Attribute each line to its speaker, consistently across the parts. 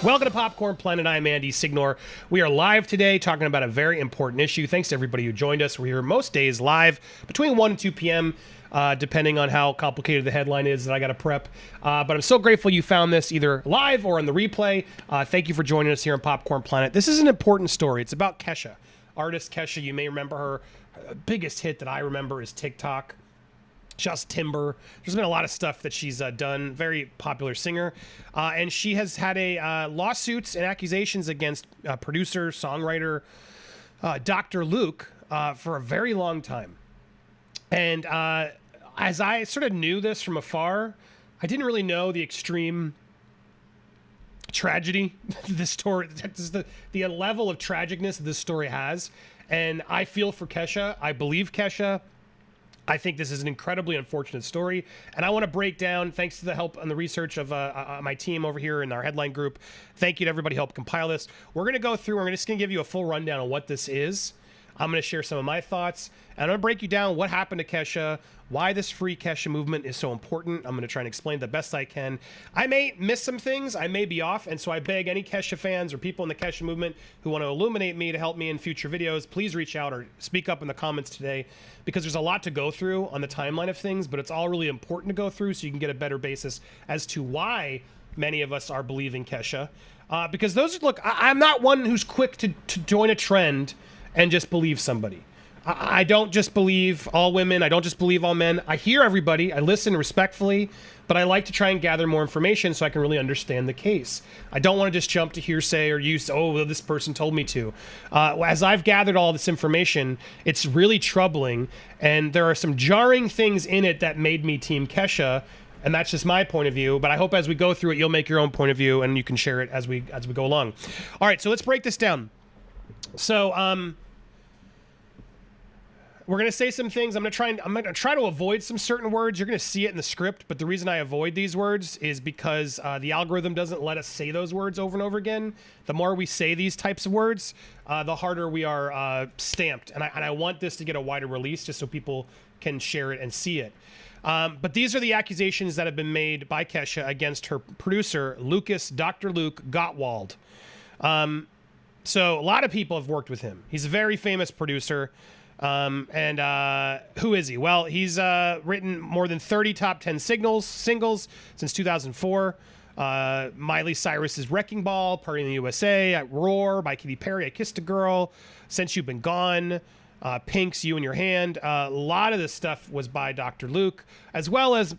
Speaker 1: Welcome to Popcorn Planet. I'm Andy Signore. We are live today talking about a very important issue. Thanks to everybody who joined us. We're here most days live between 1 and 2 p.m., depending on how complicated the headline is that I got to prep. But I'm so grateful you found this either live or on the replay. Thank you for joining us here on Popcorn Planet. This is an important story. It's about Kesha. Artist Kesha, you may remember her. Biggest hit that I remember is TikTok. Just Timber. There's been a lot of stuff that she's done. Very popular singer. And she has had a lawsuits and accusations against producer, songwriter, Dr. Luke for a very long time. And as I sort of knew this from afar, I didn't really know the extreme tragedy this story, the level of tragicness this story has. And I feel for Kesha. I believe Kesha. I think this is an incredibly unfortunate story, and I want to break down, thanks to the help and the research of my team over here in our headline group. Thank you to everybody who helped compile this. We're going to go through, we're just going to give you a full rundown on what this is. I'm going to share some of my thoughts, and I'm going to break you down what happened to Kesha, why this Free Kesha movement is so important. I'm going to try and explain the best I can. I may miss some things, I may be off, and so I beg any Kesha fans or people in the Kesha movement who want to illuminate me to help me in future videos, please reach out or speak up in the comments today, because there's a lot to go through on the timeline of things, but it's all really important to go through so you can get a better basis as to why many of us are believing Kesha. Because I'm not one who's quick to join a trend and just believe somebody. I don't just believe all women. I don't just believe all men. I hear everybody. I listen respectfully, but I like to try and gather more information so I can really understand the case. I don't want to just jump to hearsay or use, oh, well, this person told me to. As I've gathered all this information, it's really troubling, and there are some jarring things in it that made me Team Kesha, and that's just my point of view. But I hope as we go through it, you'll make your own point of view, and you can share it as we go along. All right, so let's break this down. So, we're going to say some things. I'm going to try to avoid some certain words. You're going to see it in the script, but the reason I avoid these words is because the algorithm doesn't let us say those words over and over again. The more we say these types of words, the harder we are stamped. And I want this to get a wider release just so people can share it and see it. But these are the accusations that have been made by Kesha against her producer, Dr. Luke Gottwald. So a lot of people have worked with him. He's a very famous producer. And who is he? Well, he's written more than 30 top 10 singles since 2004. Miley Cyrus's Wrecking Ball, Party in the USA, at Roar by Katy Perry, I Kissed a Girl, Since You've Been Gone, Pink's You in Your Hand. A lot of this stuff was by Dr. Luke, as well as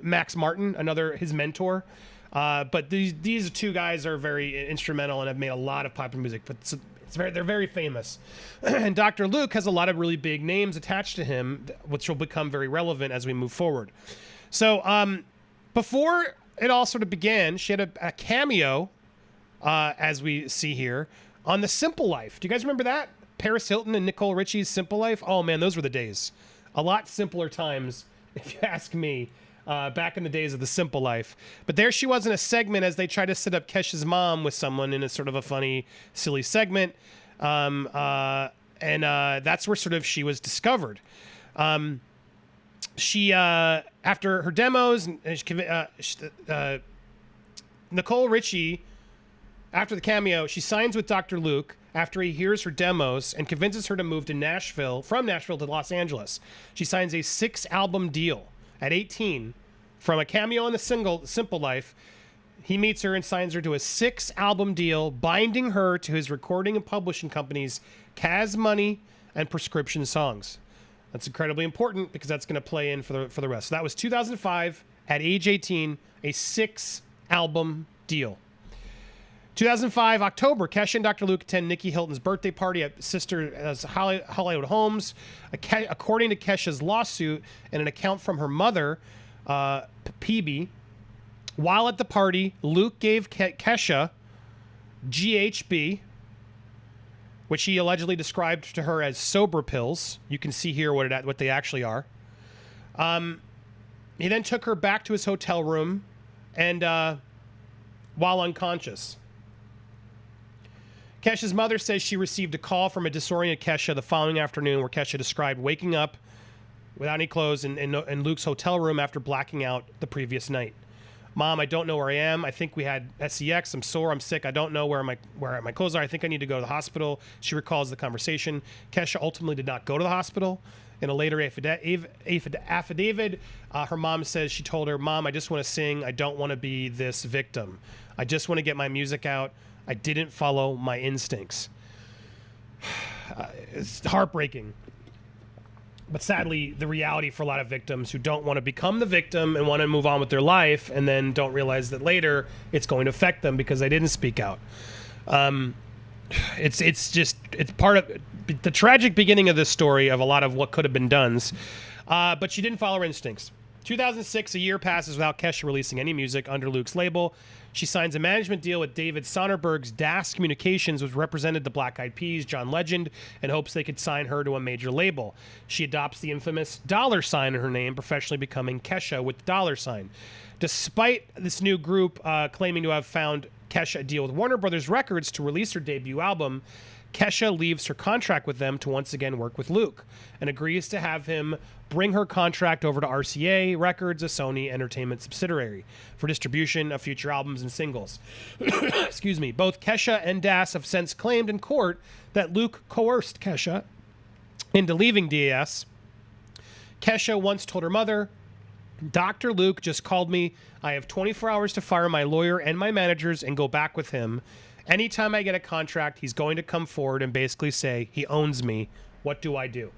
Speaker 1: Max Martin, his mentor. But these two guys are very instrumental and have made a lot of popular music. But they're very famous. And Dr. Luke has a lot of really big names attached to him, which will become very relevant as we move forward. So before it all sort of began, she had a cameo, as we see here, on The Simple Life. Do you guys remember that? Paris Hilton and Nicole Richie's Simple Life? Oh, man, those were the days. A lot simpler times, if you ask me. Back in the days of The Simple Life. But there she was in a segment as they tried to set up Kesha's mom with someone in a sort of a funny, silly segment. And that's where sort of she was discovered. She, after her demos, Nicole Richie, after the cameo, she signs with Dr. Luke after he hears her demos and convinces her to move to from Nashville to Los Angeles. She signs a 6-album deal. At 18, from a cameo on the Simple Life, he meets her and signs her to a 6-album deal, binding her to his recording and publishing companies, Kaz Money and Prescription Songs. That's incredibly important because that's going to play in for the rest. So that was 2005, at age 18, a 6-album deal. 2005, October, Kesha and Dr. Luke attend Nikki Hilton's birthday party at sister's Hollywood Homes. According to Kesha's lawsuit and an account from her mother, PB, while at the party, Luke gave Kesha GHB, which he allegedly described to her as sober pills. You can see here what they actually are. He then took her back to his hotel room and while unconscious. Kesha's mother says she received a call from a disoriented Kesha the following afternoon where Kesha described waking up without any clothes in Luke's hotel room after blacking out the previous night. Mom, I don't know where I am. I think we had sex. I'm sore. I'm sick. I don't know where my clothes are. I think I need to go to the hospital. She recalls the conversation. Kesha ultimately did not go to the hospital. In a later affidavit, her mom says she told her, Mom, I just want to sing. I don't want to be this victim. I just want to get my music out. I didn't follow my instincts. It's heartbreaking. But sadly, the reality for a lot of victims who don't want to become the victim and want to move on with their life and then don't realize that later it's going to affect them because they didn't speak out. It's part of the tragic beginning of this story of a lot of what could have been done. But she didn't follow her instincts. 2006, a year passes without Kesha releasing any music under Luke's label. She signs a management deal with David Sonnerberg's DAS Communications, which represented the Black Eyed Peas, John Legend, in hopes they could sign her to a major label. She adopts the infamous $sign in her name, professionally becoming Kesha with the $sign. Despite this new group claiming to have found Kesha a deal with Warner Brothers Records to release her debut album, Kesha leaves her contract with them to once again work with Luke and agrees to have him bring her contract over to RCA Records, a Sony Entertainment subsidiary, for distribution of future albums and singles. Excuse me. Both Kesha and Das have since claimed in court that Luke coerced Kesha into leaving DAS. Kesha once told her mother, Dr. Luke just called me. I have 24 hours to fire my lawyer and my managers and go back with him. Anytime I get a contract, he's going to come forward and basically say, he owns me. What do I do?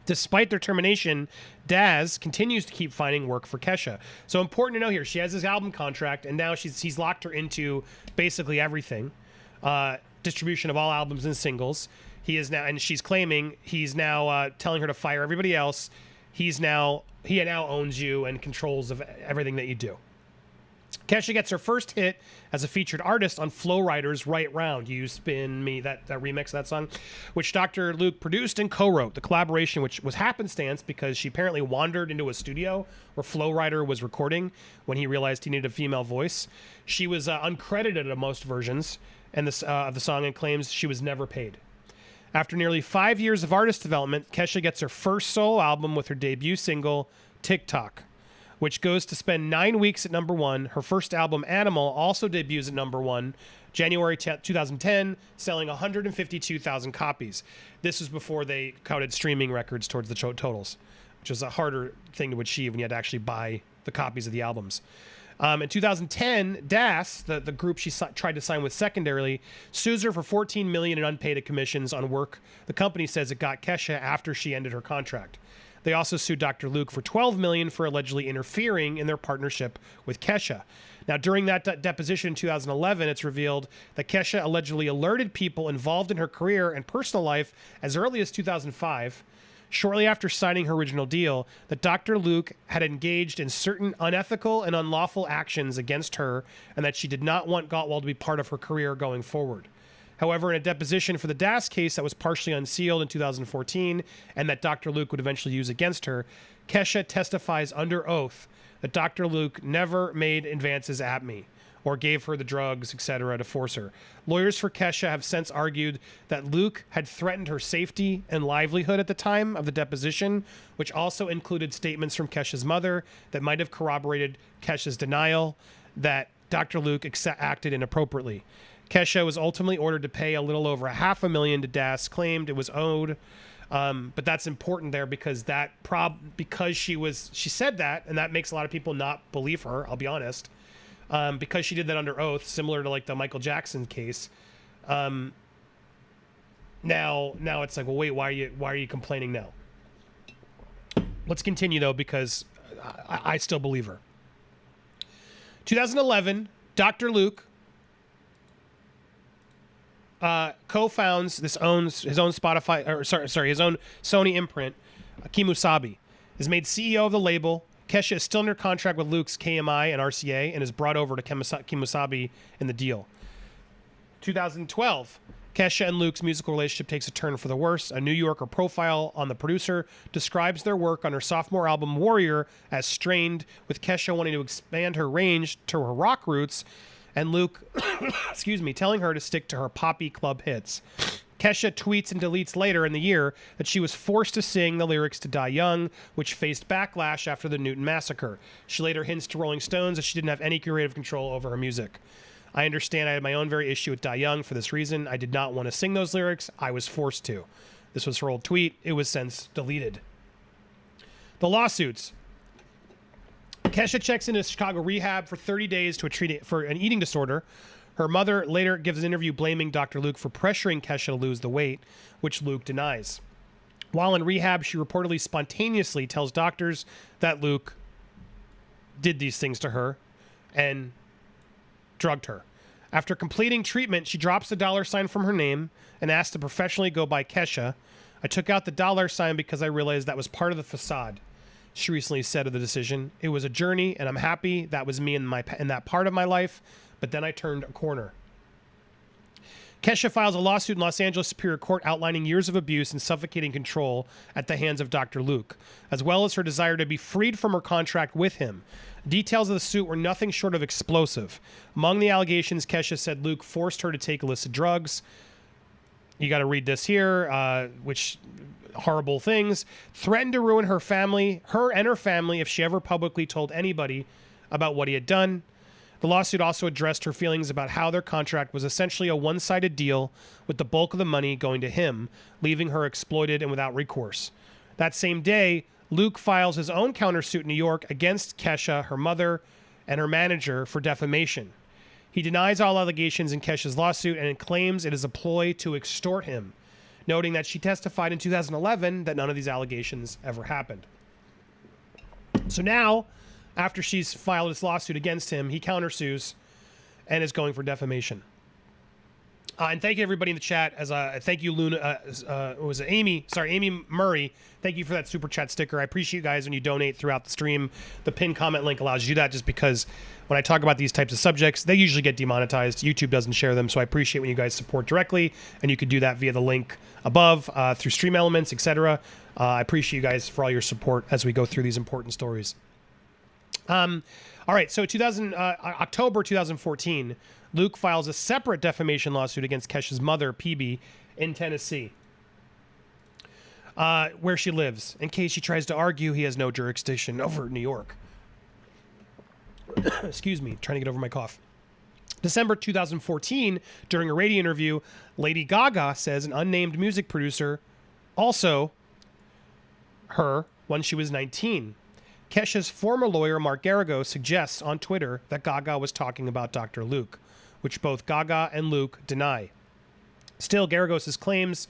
Speaker 1: Despite their termination, Daz continues to keep finding work for Kesha. So important to know here, she has this album contract, and now he's locked her into basically everything. Distribution of all albums and singles. He is now, and she's claiming he's now telling her to fire everybody else. He now owns you and controls of everything that you do. Kesha gets her first hit as a featured artist on Flo Rida's Right Round, You Spin Me, that remix of that song, which Dr. Luke produced and co-wrote. The collaboration, which was happenstance because she apparently wandered into a studio where Flo Rida was recording when he realized he needed a female voice. She was uncredited on most versions of the song and claims she was never paid. After nearly 5 years of artist development, Kesha gets her first solo album with her debut single, TikTok, which goes to spend 9 weeks at number one. Her first album, Animal, also debuts at number one, January 2010, selling 152,000 copies. This was before they counted streaming records towards the totals, which was a harder thing to achieve when you had to actually buy the copies of the albums. In 2010, Das, the group she tried to sign with secondarily, sues her for $14 million in unpaid commissions on work the company says it got Kesha after she ended her contract. They also sued Dr. Luke for $12 million for allegedly interfering in their partnership with Kesha. Now, during that deposition in 2011, it's revealed that Kesha allegedly alerted people involved in her career and personal life as early as 2005, shortly after signing her original deal, that Dr. Luke had engaged in certain unethical and unlawful actions against her and that she did not want Gottwald to be part of her career going forward. However, in a deposition for the Das case that was partially unsealed in 2014 and that Dr. Luke would eventually use against her, Kesha testifies under oath that Dr. Luke never made advances at me or gave her the drugs, etc., to force her. Lawyers for Kesha have since argued that Luke had threatened her safety and livelihood at the time of the deposition, which also included statements from Kesha's mother that might have corroborated Kesha's denial that Dr. Luke acted inappropriately. Kesha was ultimately ordered to pay a little over $500,000 to Das, claimed it was owed. But that's important there because she said that, and that makes a lot of people not believe her, I'll be honest. Because she did that under oath, similar to like the Michael Jackson case. Now it's like, well, wait, why are you complaining now? Let's continue though, because I still believe her. 2011, Dr. Luke co-founds his own Spotify, his own Sony imprint, Kemosabe, is made CEO of the label. Kesha is still under contract with Luke's KMI and RCA and is brought over to Kemosabe in the deal. 2012, Kesha and Luke's musical relationship takes a turn for the worse. A New Yorker profile on the producer describes their work on her sophomore album Warrior as strained, with Kesha wanting to expand her range to her rock roots and Luke, telling her to stick to her poppy club hits. Kesha tweets and deletes later in the year that she was forced to sing the lyrics to Die Young, which faced backlash after the Newton massacre. She later hints to Rolling Stones that she didn't have any creative control over her music. I understand I had my own very issue with Die Young for this reason. I did not want to sing those lyrics. I was forced to. This was her old tweet. It was since deleted. The lawsuits. Kesha checks into Chicago rehab for 30 days for an eating disorder. Her mother later gives an interview blaming Dr. Luke for pressuring Kesha to lose the weight, which Luke denies. While in rehab, she reportedly spontaneously tells doctors that Luke did these things to her and drugged her. After completing treatment, she drops the $sign from her name and asks to professionally go by Kesha. I took out the $sign because I realized that was part of the facade. She recently said of the decision, "It was a journey, and I'm happy that was me in that part of my life, but then I turned a corner." Kesha files a lawsuit in Los Angeles Superior Court outlining years of abuse and suffocating control at the hands of Dr. Luke, as well as her desire to be freed from her contract with him. Details of the suit were nothing short of explosive. Among the allegations, Kesha said Luke forced her to take illicit drugs. You got to read this here, which horrible things. Threatened to ruin her and her family if she ever publicly told anybody about what he had done. The lawsuit also addressed her feelings about how their contract was essentially a one-sided deal with the bulk of the money going to him, leaving her exploited and without recourse. That same day, Luke files his own countersuit in New York against Kesha, her mother, and her manager for defamation. He denies all allegations in Kesha's lawsuit and claims it is a ploy to extort him, noting that she testified in 2011 that none of these allegations ever happened. So now, after she's filed this lawsuit against him, he countersues and is going for defamation. And thank you everybody in the chat. Thank you, Luna. Was it Amy? Sorry, Amy Murray. Thank you for that super chat sticker. I appreciate you guys when you donate throughout the stream. The pinned comment link allows you to do that, just because when I talk about these types of subjects, they usually get demonetized. YouTube doesn't share them, so I appreciate when you guys support directly, and you can do that via the link above through Stream Elements, etc. I appreciate you guys for all your support as we go through these important stories. All right, so October 2014. Luke files a separate defamation lawsuit against Kesha's mother, PB, in Tennessee, where she lives, in case she tries to argue he has no jurisdiction over New York. Excuse me, trying to get over my cough. December 2014, during a radio interview, Lady Gaga says an unnamed music producer, also her, when she was 19. Kesha's former lawyer, Mark Garrigo, suggests on Twitter that Gaga was talking about Dr. Luke, which both Gaga and Luke deny. Still, Garrigos' claims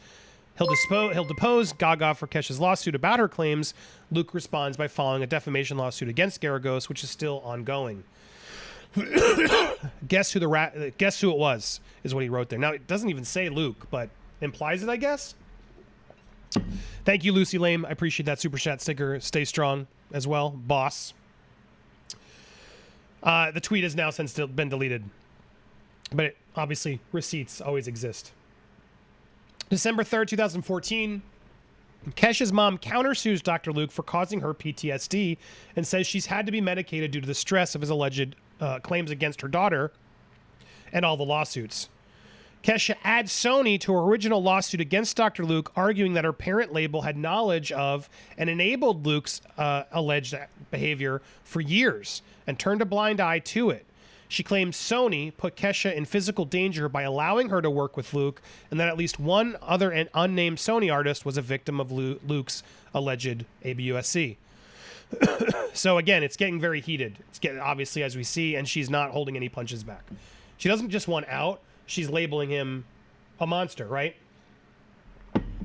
Speaker 1: he'll depose Gaga for Kesha's lawsuit about her claims. Luke responds by filing a defamation lawsuit against Garrigos, which is still ongoing. Guess who it was, is what he wrote there. Now, it doesn't even say Luke, but implies it, I guess. Thank you, Lucy Lame. I appreciate that super chat sticker. Stay strong as well, boss. The tweet has now since been deleted, but obviously receipts always exist. December 3rd, 2014, Kesha's mom countersues Dr. Luke for causing her PTSD and says she's had to be medicated due to the stress of his alleged claims against her daughter and all the lawsuits. Kesha adds Sony to her original lawsuit against Dr. Luke, arguing that her parent label had knowledge of and enabled Luke's alleged behavior for years and turned a blind eye to it. She claims Sony put Kesha in physical danger by allowing her to work with Luke, and that at least one other unnamed Sony artist was a victim of Luke's alleged ABUSC. So again, it's getting very heated. It's getting, obviously, as we see, and she's not holding any punches back. She doesn't just want out. She's labeling him a monster, right?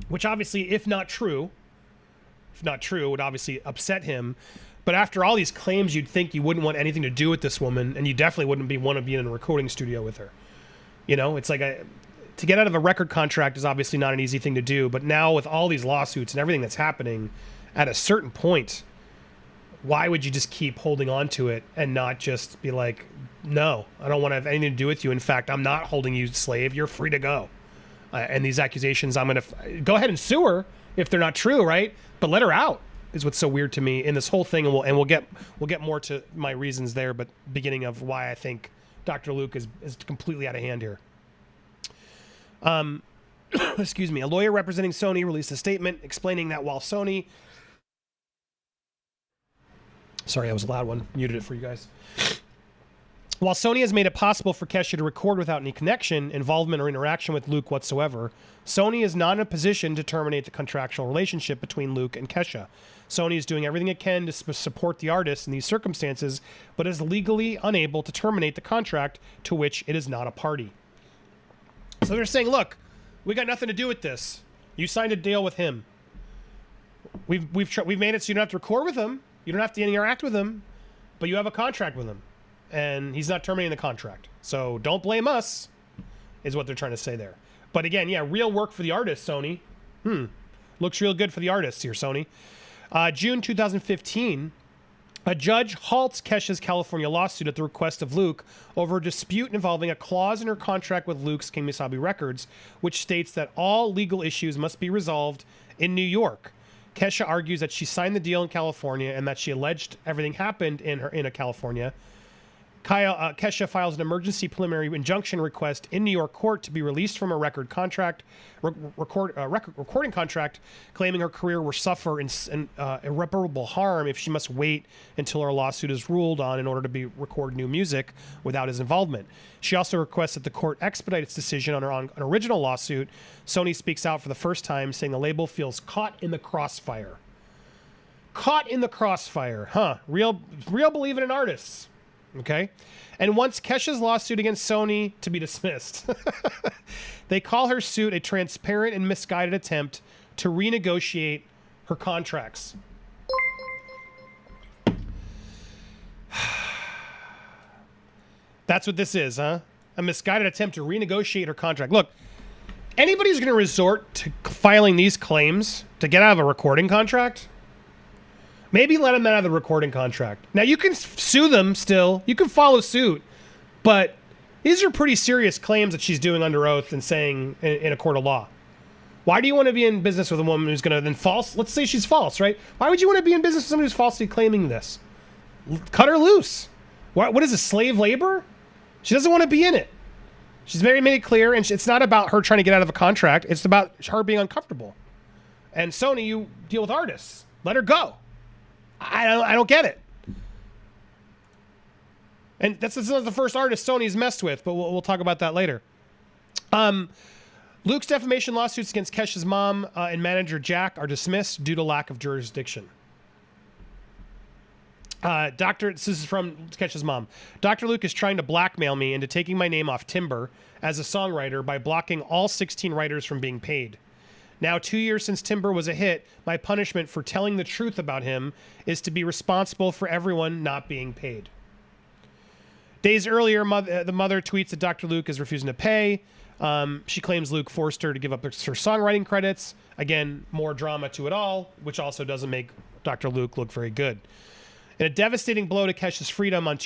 Speaker 1: Which obviously, if not true, would obviously upset him. But after all these claims, you'd think you wouldn't want anything to do with this woman, and you definitely wouldn't want to be in a recording studio with her. You know, it's like to get out of a record contract is obviously not an easy thing to do, but now with all these lawsuits and everything that's happening, at a certain point, why would you just keep holding on to it and not just be like, no, I don't want to have anything to do with you. In fact, I'm not holding you slave. You're free to go. And these accusations, I'm going to go ahead and sue her if they're not true, right? But let her out is what's so weird to me in this whole thing. And we'll get more to my reasons there, but beginning of why I think Dr. Luke is completely out of hand here. excuse me, a lawyer representing Sony released a statement explaining that while Sony... Sorry, that was a loud one. Muted it for you guys. While Sony has made it possible for Kesha to record without any connection, involvement, or interaction with Luke whatsoever, Sony is not in a position to terminate the contractual relationship between Luke and Kesha. Sony is doing everything it can to support the artist in these circumstances, but is legally unable to terminate the contract to which it is not a party. So they're saying, look, we got nothing to do with this. You signed a deal with him. We've made it so you don't have to record with him. You don't have to interact with him, but you have a contract with him. And he's not terminating the contract. So don't blame us, is what they're trying to say there. But again, yeah, real work for the artist, Sony. Looks real good for the artists here, Sony. June 2015, a judge halts Kesha's California lawsuit at the request of Luke over a dispute involving a clause in her contract with Luke's King Misabi Records, which states that all legal issues must be resolved in New York. Kesha argues that she signed the deal in California and that she alleged everything happened in California. Kesha files an emergency preliminary injunction request in New York court to be released from a recording contract, claiming her career will suffer irreparable harm if she must wait until her lawsuit is ruled on in order to record new music without his involvement. She also requests that the court expedite its decision on an original lawsuit. Sony speaks out for the first time, saying the label feels caught in the crossfire. Caught in the crossfire, huh? Real believing in artists. Okay. And wants Kesha's lawsuit against Sony to be dismissed. They call her suit a transparent and misguided attempt to renegotiate her contracts. That's what this is, huh? A misguided attempt to renegotiate her contract. Look, anybody who's going to resort to filing these claims to get out of a recording contract, maybe let them out of the recording contract. Now, you can sue them still. You can follow suit. But these are pretty serious claims that she's doing under oath and saying in a court of law. Why do you want to be in business with a woman who's going to then false? Let's say she's false, right? Why would you want to be in business with somebody who's falsely claiming this? Cut her loose. What is this, slave labor? She doesn't want to be in it. She's made it clear, and it's not about her trying to get out of a contract. It's about her being uncomfortable. And Sony, you deal with artists. Let her go. I don't get it. And that's not the first artist Sony's messed with, but we'll talk about that later. Luke's defamation lawsuits against Kesha's mom and manager Jack are dismissed due to lack of jurisdiction. This is from Kesha's mom. Dr. Luke is trying to blackmail me into taking my name off Timber as a songwriter by blocking all 16 writers from being paid. Now, 2 years since Timber was a hit, my punishment for telling the truth about him is to be responsible for everyone not being paid. Days earlier, the mother tweets that Dr. Luke is refusing to pay. She claims Luke forced her to give up her songwriting credits. Again, more drama to it all, which also doesn't make Dr. Luke look very good. In a devastating blow to Kesha's freedom on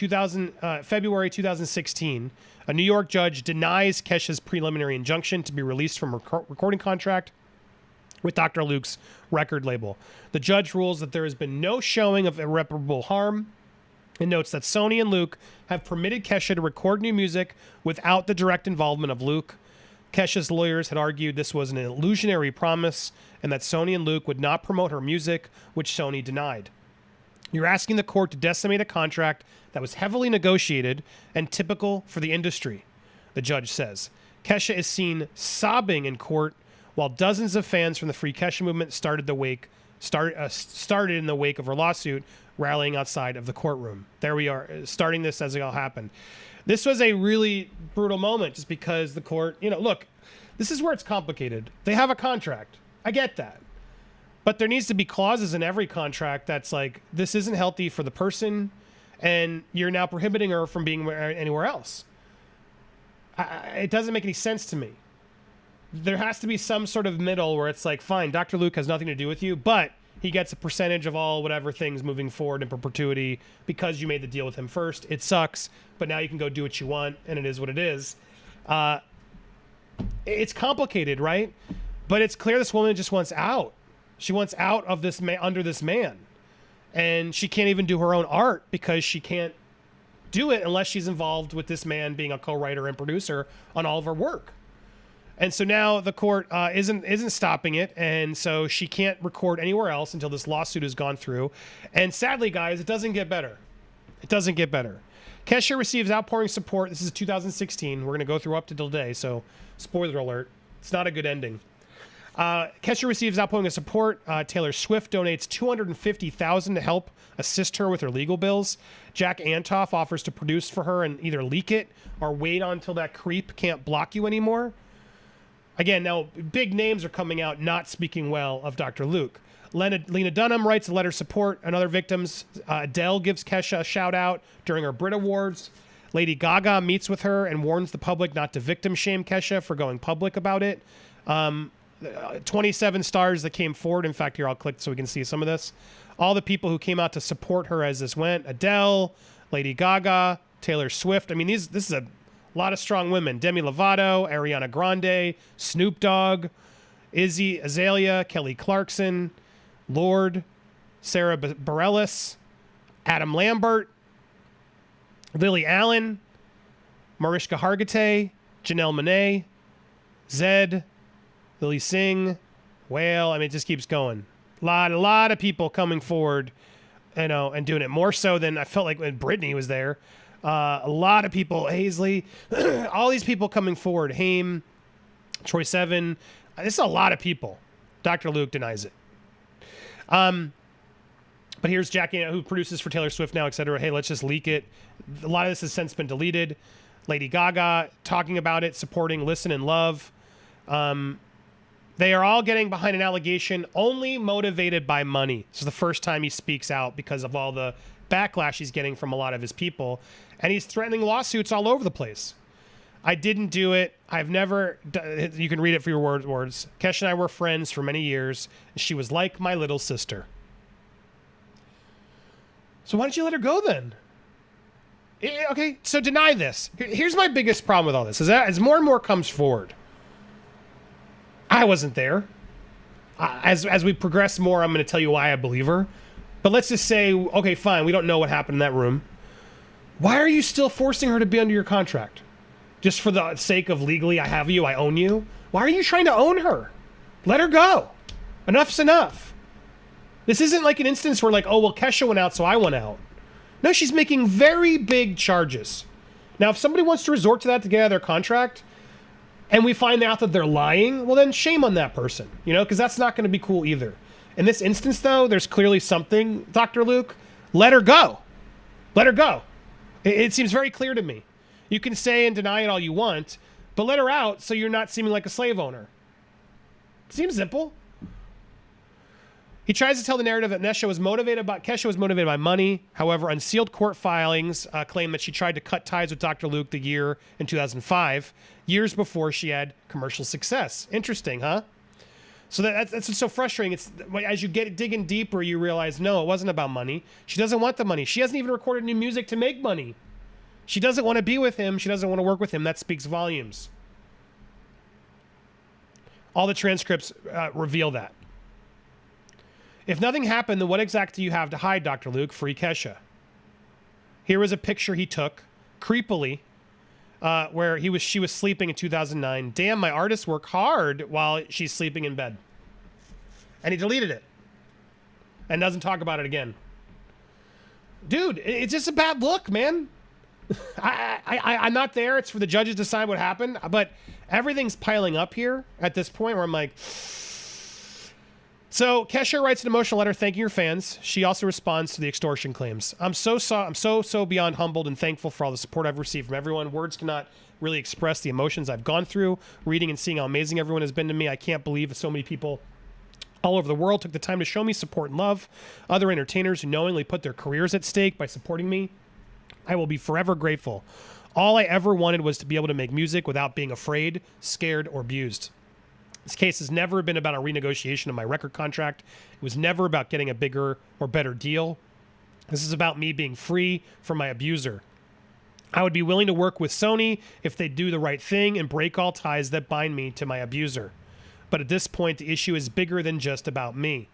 Speaker 1: February 2016, a New York judge denies Kesha's preliminary injunction to be released from her recording contract with Dr. Luke's record label. The judge rules that there has been no showing of irreparable harm and notes that Sony and Luke have permitted Kesha to record new music without the direct involvement of Luke. Kesha's lawyers had argued this was an illusionary promise and that Sony and Luke would not promote her music, which Sony denied. You're asking the court to decimate a contract that was heavily negotiated and typical for the industry, the judge says. Kesha is seen sobbing in court while dozens of fans from the Free Kesha movement started in the wake of her lawsuit, rallying outside of the courtroom. There we are, starting this as it all happened. This was a really brutal moment just because the court, look, this is where it's complicated. They have a contract. I get that. But there needs to be clauses in every contract that's like, this isn't healthy for the person, and you're now prohibiting her from being anywhere else. It doesn't make any sense to me. There has to be some sort of middle where it's like, fine, Dr. Luke has nothing to do with you, but he gets a percentage of all whatever things moving forward in perpetuity because you made the deal with him first. It sucks, but now you can go do what you want, and it is what it is. It's complicated, right? But it's clear this woman just wants out. She wants out of this under this man. And she can't even do her own art because she can't do it unless she's involved with this man being a co-writer and producer on all of her work. And so now the court isn't stopping it, and so she can't record anywhere else until this lawsuit has gone through. And sadly, guys, it doesn't get better. It doesn't get better. Kesha receives outpouring support. This is 2016. We're going to go through up to today, so spoiler alert. It's not a good ending. Kesha receives outpouring of support. Taylor Swift donates $250,000 to help assist her with her legal bills. Jack Antoff offers to produce for her and either leak it or wait until that creep can't block you anymore. Again, now big names are coming out not speaking well of Dr. Luke. Lena Dunham writes a letter of support and other victims. Adele gives Kesha a shout out during her Brit Awards. Lady Gaga meets with her and warns the public not to victim shame Kesha for going public about it. 27 stars that came forward. In fact, here I'll click so we can see some of this. All the people who came out to support her as this went: Adele, Lady Gaga, Taylor Swift. I mean, this is a lot of strong women. Demi Lovato, Ariana Grande, Snoop Dogg, Izzy Azalea, Kelly Clarkson, Lorde, Sarah Bareilles, Adam Lambert, Lily Allen, Mariska Hargitay, Janelle Monáe, Zed, Lily Singh, Whale. I mean, it just keeps going. A lot of people coming forward, and doing it more so than I felt like when Britney was there. A lot of people, Hazley, all these people coming forward. Haim, Troy Seven. This is a lot of people. Dr. Luke denies it. But here's Jackie, who produces for Taylor Swift now, etc. Hey, let's just leak it. A lot of this has since been deleted. Lady Gaga talking about it, supporting Listen and Love. They are all getting behind an allegation only motivated by money. This is the first time he speaks out because of all the backlash he's getting from a lot of his people. And he's threatening lawsuits all over the place. I didn't do it. I've never... You can read it for your words. Kesha and I were friends for many years. She was like my little sister. So why don't you let her go then? Okay, so deny this. Here's my biggest problem with all this. Is that as more and more comes forward, I wasn't there. As we progress more, I'm going to tell you why I believe her. But let's just say, okay, fine, we don't know what happened in that room. Why are you still forcing her to be under your contract? Just for the sake of legally, I have you, I own you? Why are you trying to own her? Let her go. Enough's enough. This isn't like an instance where like, oh, well, Kesha went out, so I went out. No, she's making very big charges. Now, if somebody wants to resort to that to get out of their contract, and we find out that they're lying, well, then shame on that person, because that's not going to be cool either. In this instance, though, there's clearly something, Dr. Luke. Let her go. Let her go. It seems very clear to me. You can say and deny it all you want, but let her out so you're not seeming like a slave owner. Seems simple. He tries to tell the narrative that Kesha was motivated by money. However, unsealed court filings claim that she tried to cut ties with Dr. Luke the year in 2005, years before she had commercial success. Interesting, huh? So that's what's so frustrating. It's as you get digging deeper, you realize, no, it wasn't about money. She doesn't want the money. She hasn't even recorded new music to make money. She doesn't want to be with him. She doesn't want to work with him. That speaks volumes. All the transcripts reveal that. If nothing happened, then what exactly do you have to hide, Dr. Luke? Free Kesha. Here was a picture he took, creepily, where she was sleeping in 2009. Damn, my artists work hard while she's sleeping in bed. And he deleted it. And doesn't talk about it again. Dude, it's just a bad look, man. I'm not there. It's for the judges to decide what happened. But everything's piling up here at this point where I'm like... So Kesha writes an emotional letter thanking her fans. She also responds to the extortion claims. I'm so beyond humbled and thankful for all the support I've received from everyone. Words cannot really express the emotions I've gone through. Reading and seeing how amazing everyone has been to me, I can't believe so many people all over the world took the time to show me support and love. Other entertainers who knowingly put their careers at stake by supporting me, I will be forever grateful. All I ever wanted was to be able to make music without being afraid, scared, or abused. This case has never been about a renegotiation of my record contract. It was never about getting a bigger or better deal. This is about me being free from my abuser. I would be willing to work with Sony if they do the right thing and break all ties that bind me to my abuser. But at this point, the issue is bigger than just about me.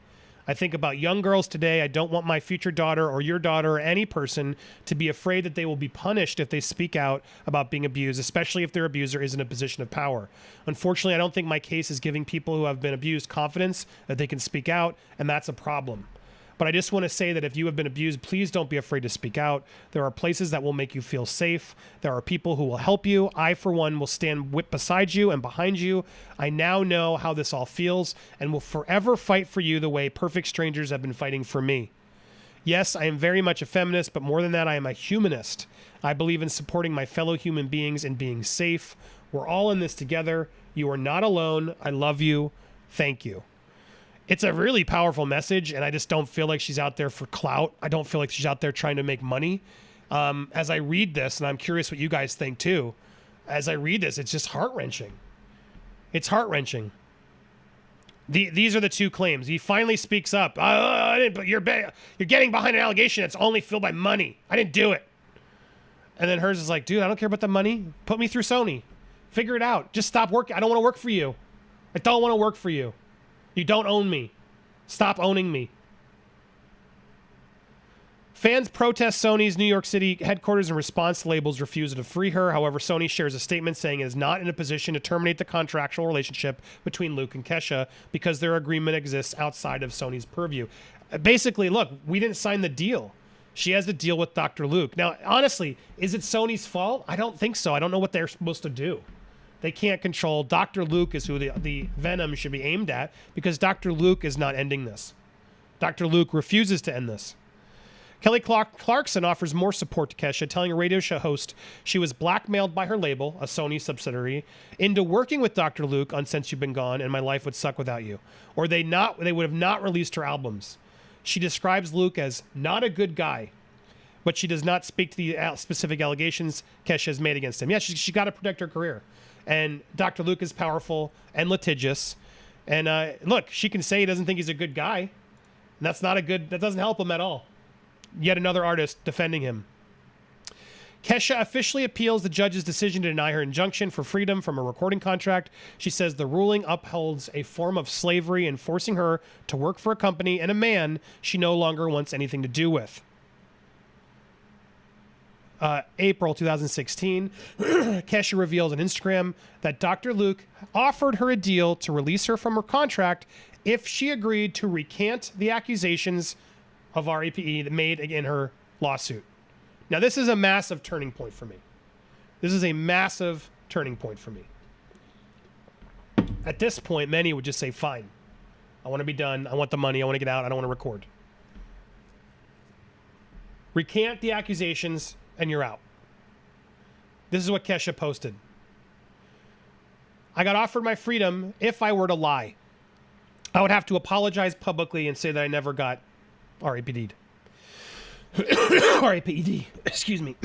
Speaker 1: I think about young girls today. I don't want my future daughter or your daughter or any person to be afraid that they will be punished if they speak out about being abused, especially if their abuser is in a position of power. Unfortunately, I don't think my case is giving people who have been abused confidence that they can speak out, and that's a problem. But I just want to say that if you have been abused, please don't be afraid to speak out. There are places that will make you feel safe. There are people who will help you. I, for one, will stand beside you and behind you. I now know how this all feels and will forever fight for you the way perfect strangers have been fighting for me. Yes, I am very much a feminist, but more than that, I am a humanist. I believe in supporting my fellow human beings and being safe. We're all in this together. You are not alone. I love you. Thank you. It's a really powerful message, and I just don't feel like she's out there for clout. I don't feel like she's out there trying to make money. As I read this, and I'm curious what you guys think too, as I read this, it's just heart-wrenching. It's heart-wrenching. These are the two claims. He finally speaks up. But you're getting behind an allegation that's only fueled by money. I didn't do it. And then hers is like, dude, I don't care about the money. Put me through Sony. Figure it out. Just stop working. I don't want to work for you. I don't want to work for you. You don't own me. Stop owning me. Fans protest Sony's New York City headquarters in response to label's refusal to free her. However, Sony shares a statement saying it is not in a position to terminate the contractual relationship between Luke and Kesha because their agreement exists outside of Sony's purview. Basically, look, we didn't sign the deal. She has to deal with Dr. Luke. Now, honestly, is it Sony's fault? I don't think so. I don't know what they're supposed to do. They can't control. Dr. Luke is who the venom should be aimed at because Dr. Luke is not ending this. Dr. Luke refuses to end this. Kelly Clarkson offers more support to Kesha, telling a radio show host she was blackmailed by her label, a Sony subsidiary, into working with Dr. Luke on Since You've Been Gone and My Life Would Suck Without You, or they would have not released her albums. She describes Luke as not a good guy, but she does not speak to the specific allegations Kesha has made against him. Yeah, she got to protect her career. And Dr. Luke is powerful and litigious. And look, she can say he doesn't think he's a good guy. And that doesn't help him at all. Yet another artist defending him. Kesha officially appeals the judge's decision to deny her injunction for freedom from a recording contract. She says the ruling upholds a form of slavery and forcing her to work for a company and a man she no longer wants anything to do with. April 2016, Kesha reveals on Instagram that Dr. Luke offered her a deal to release her from her contract if she agreed to recant the accusations of RAPE made in her lawsuit. Now, this is a massive turning point for me. This is a massive turning point for me. At this point, many would just say, fine, I want to be done. I want the money. I want to get out. I don't want to record. Recant the accusations and you're out. This is what Kesha posted. I got offered my freedom if I were to lie. I would have to apologize publicly and say that I never got RAPD'd. RAPD. Excuse me.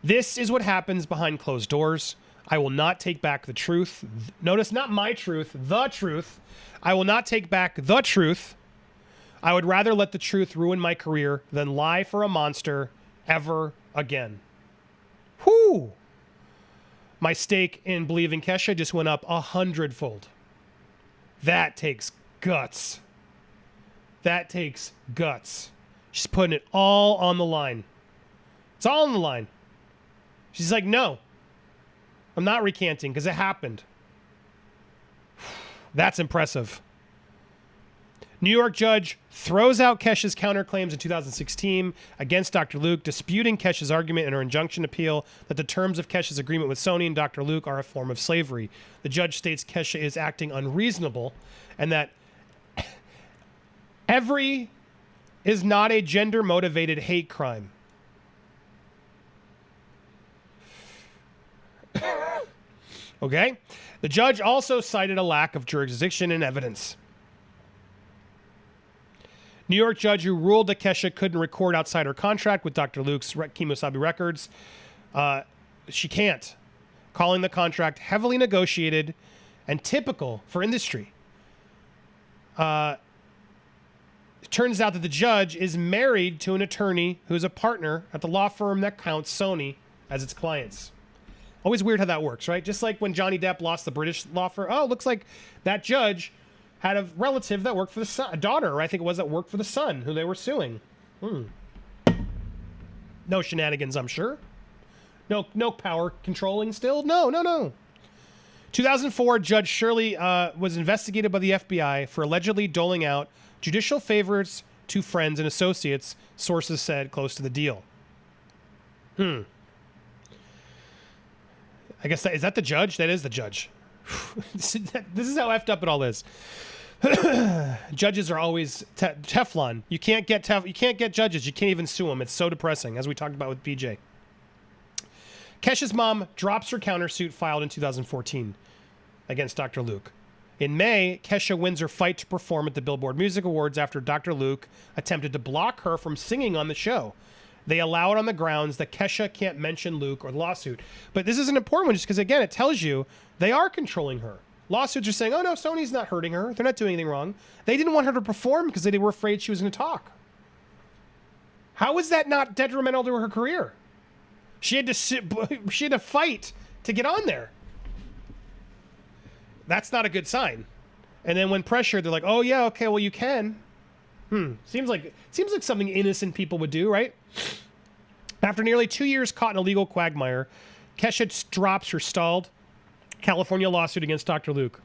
Speaker 1: This is what happens behind closed doors. I will not take back the truth. Notice, not my truth, the truth. I will not take back the truth. I would rather let the truth ruin my career than lie for a monster ever again. Whoo! My stake in believing Kesha just went up 100-fold. That takes guts. That takes guts. She's putting it all on the line. It's all on the line. She's like, no, I'm not recanting because it happened. That's impressive. New York judge throws out Kesha's counterclaims in 2016 against Dr. Luke, disputing Kesha's argument in her injunction appeal that the terms of Kesha's agreement with Sony and Dr. Luke are a form of slavery. The judge states Kesha is acting unreasonable and that every is not a gender-motivated hate crime. Okay? The judge also cited a lack of jurisdiction and evidence. New York judge who ruled that Kesha couldn't record outside her contract with Dr. Luke's Kemosabe Records. She can't, calling the contract heavily negotiated and typical for industry. It turns out that the judge is married to an attorney who's a partner at the law firm that counts Sony as its clients. Always weird how that works, right? Just like when Johnny Depp lost the British law firm. Oh, looks like that judge had a relative that worked for the son, a daughter, I think it was, that worked for the son, who they were suing. No shenanigans, I'm sure. No power controlling still. No. 2004, Judge Shirley was investigated by the FBI for allegedly doling out judicial favors to friends and associates, sources said close to the deal. I guess is that the judge? That is the judge. This is how effed up it all is. Judges are always Teflon. You can't get judges. You can't even sue them. It's so depressing, as we talked about with BJ. Kesha's mom drops her countersuit filed in 2014 against Dr. Luke. In May, Kesha wins her fight to perform at the Billboard Music Awards after Dr. Luke attempted to block her from singing on the show. They allow it on the grounds that Kesha can't mention Luke or the lawsuit. But this is an important one just because, again, it tells you they are controlling her. Lawsuits are saying, oh, no, Sony's not hurting her. They're not doing anything wrong. They didn't want her to perform because they were afraid she was going to talk. How is that not detrimental to her career? She had to fight to get on there. That's not a good sign. And then when pressured, they're like, oh, yeah, okay, well, you can. Seems like something innocent people would do, right? After nearly 2 years caught in a legal quagmire, Kesha drops her stalled California lawsuit against Dr. Luke.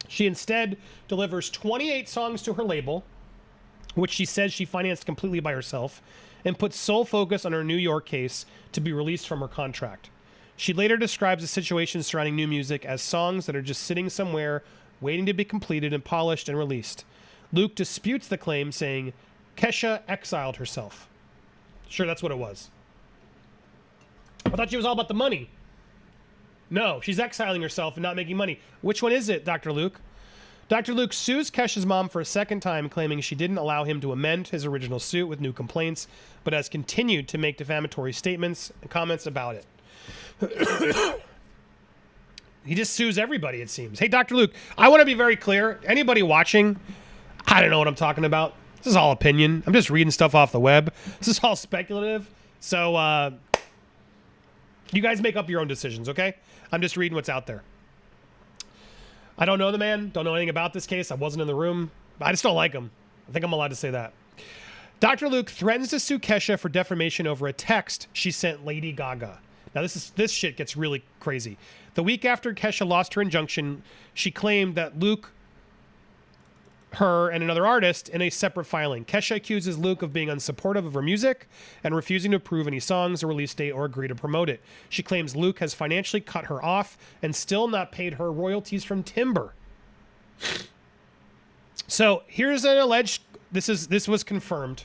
Speaker 1: She instead delivers 28 songs to her label, which she says she financed completely by herself, and puts sole focus on her New York case to be released from her contract. She later describes the situation surrounding new music as songs that are just sitting somewhere waiting to be completed and polished and released. Luke disputes the claim, saying Kesha exiled herself. Sure, that's what it was. I thought she was all about the money. No, she's exiling herself and not making money. Which one is it, Dr. Luke? Dr. Luke sues Kesha's mom for a second time, claiming she didn't allow him to amend his original suit with new complaints, but has continued to make defamatory statements and comments about it. He just sues everybody, it seems. Hey, Dr. Luke, I want to be very clear. Anybody watching, I don't know what I'm talking about. This is all opinion. I'm just reading stuff off the web. This is all speculative. So, you guys make up your own decisions, okay? I'm just reading what's out there. I don't know the man. Don't know anything about this case. I wasn't in the room. I just don't like him. I think I'm allowed to say that. Dr. Luke threatens to sue Kesha for defamation over a text she sent Lady Gaga. Now, this shit gets really crazy. The week after Kesha lost her injunction, she claimed that Luke, her, and another artist in a separate filing. Kesha accuses Luke of being unsupportive of her music and refusing to approve any songs, a release date, or agree to promote it. She claims Luke has financially cut her off and still not paid her royalties from Timber. So here's an alleged, this was confirmed.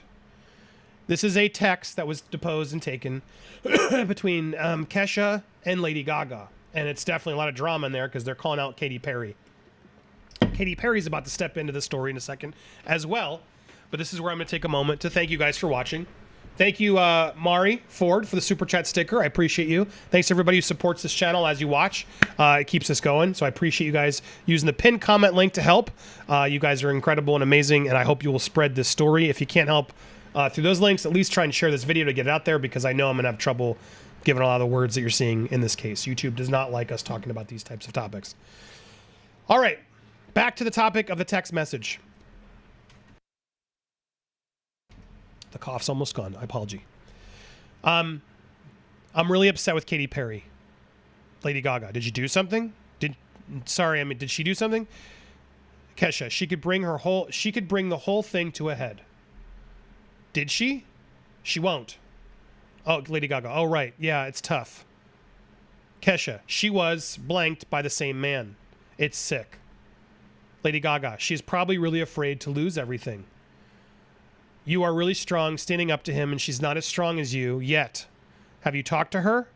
Speaker 1: This is a text that was deposed and taken between Kesha and Lady Gaga. And it's definitely a lot of drama in there because they're calling out Katy Perry. Katy Perry's about to step into the story in a second as well. But this is where I'm going to take a moment to thank you guys for watching. Thank you, Mari Ford, for the Super Chat sticker. I appreciate you. Thanks to everybody who supports this channel as you watch. It keeps us going. So I appreciate you guys using the pinned comment link to help. You guys are incredible and amazing, and I hope you will spread this story. If you can't help through those links, at least try and share this video to get it out there, because I know I'm going to have trouble given a lot of the words that you're seeing in this case. YouTube does not like us talking about these types of topics. All right. Back to the topic of the text message. The cough's almost gone. I apologize. I'm really upset with Katy Perry. Lady Gaga, did you do something? Did she do something? Kesha, she could bring the whole thing to a head. Did she? She won't. Oh, Lady Gaga. Oh, right. Yeah, it's tough. Kesha, she was blanked by the same man. It's sick. Lady Gaga, she's probably really afraid to lose everything. You are really strong standing up to him, and she's not as strong as you yet. Have you talked to her?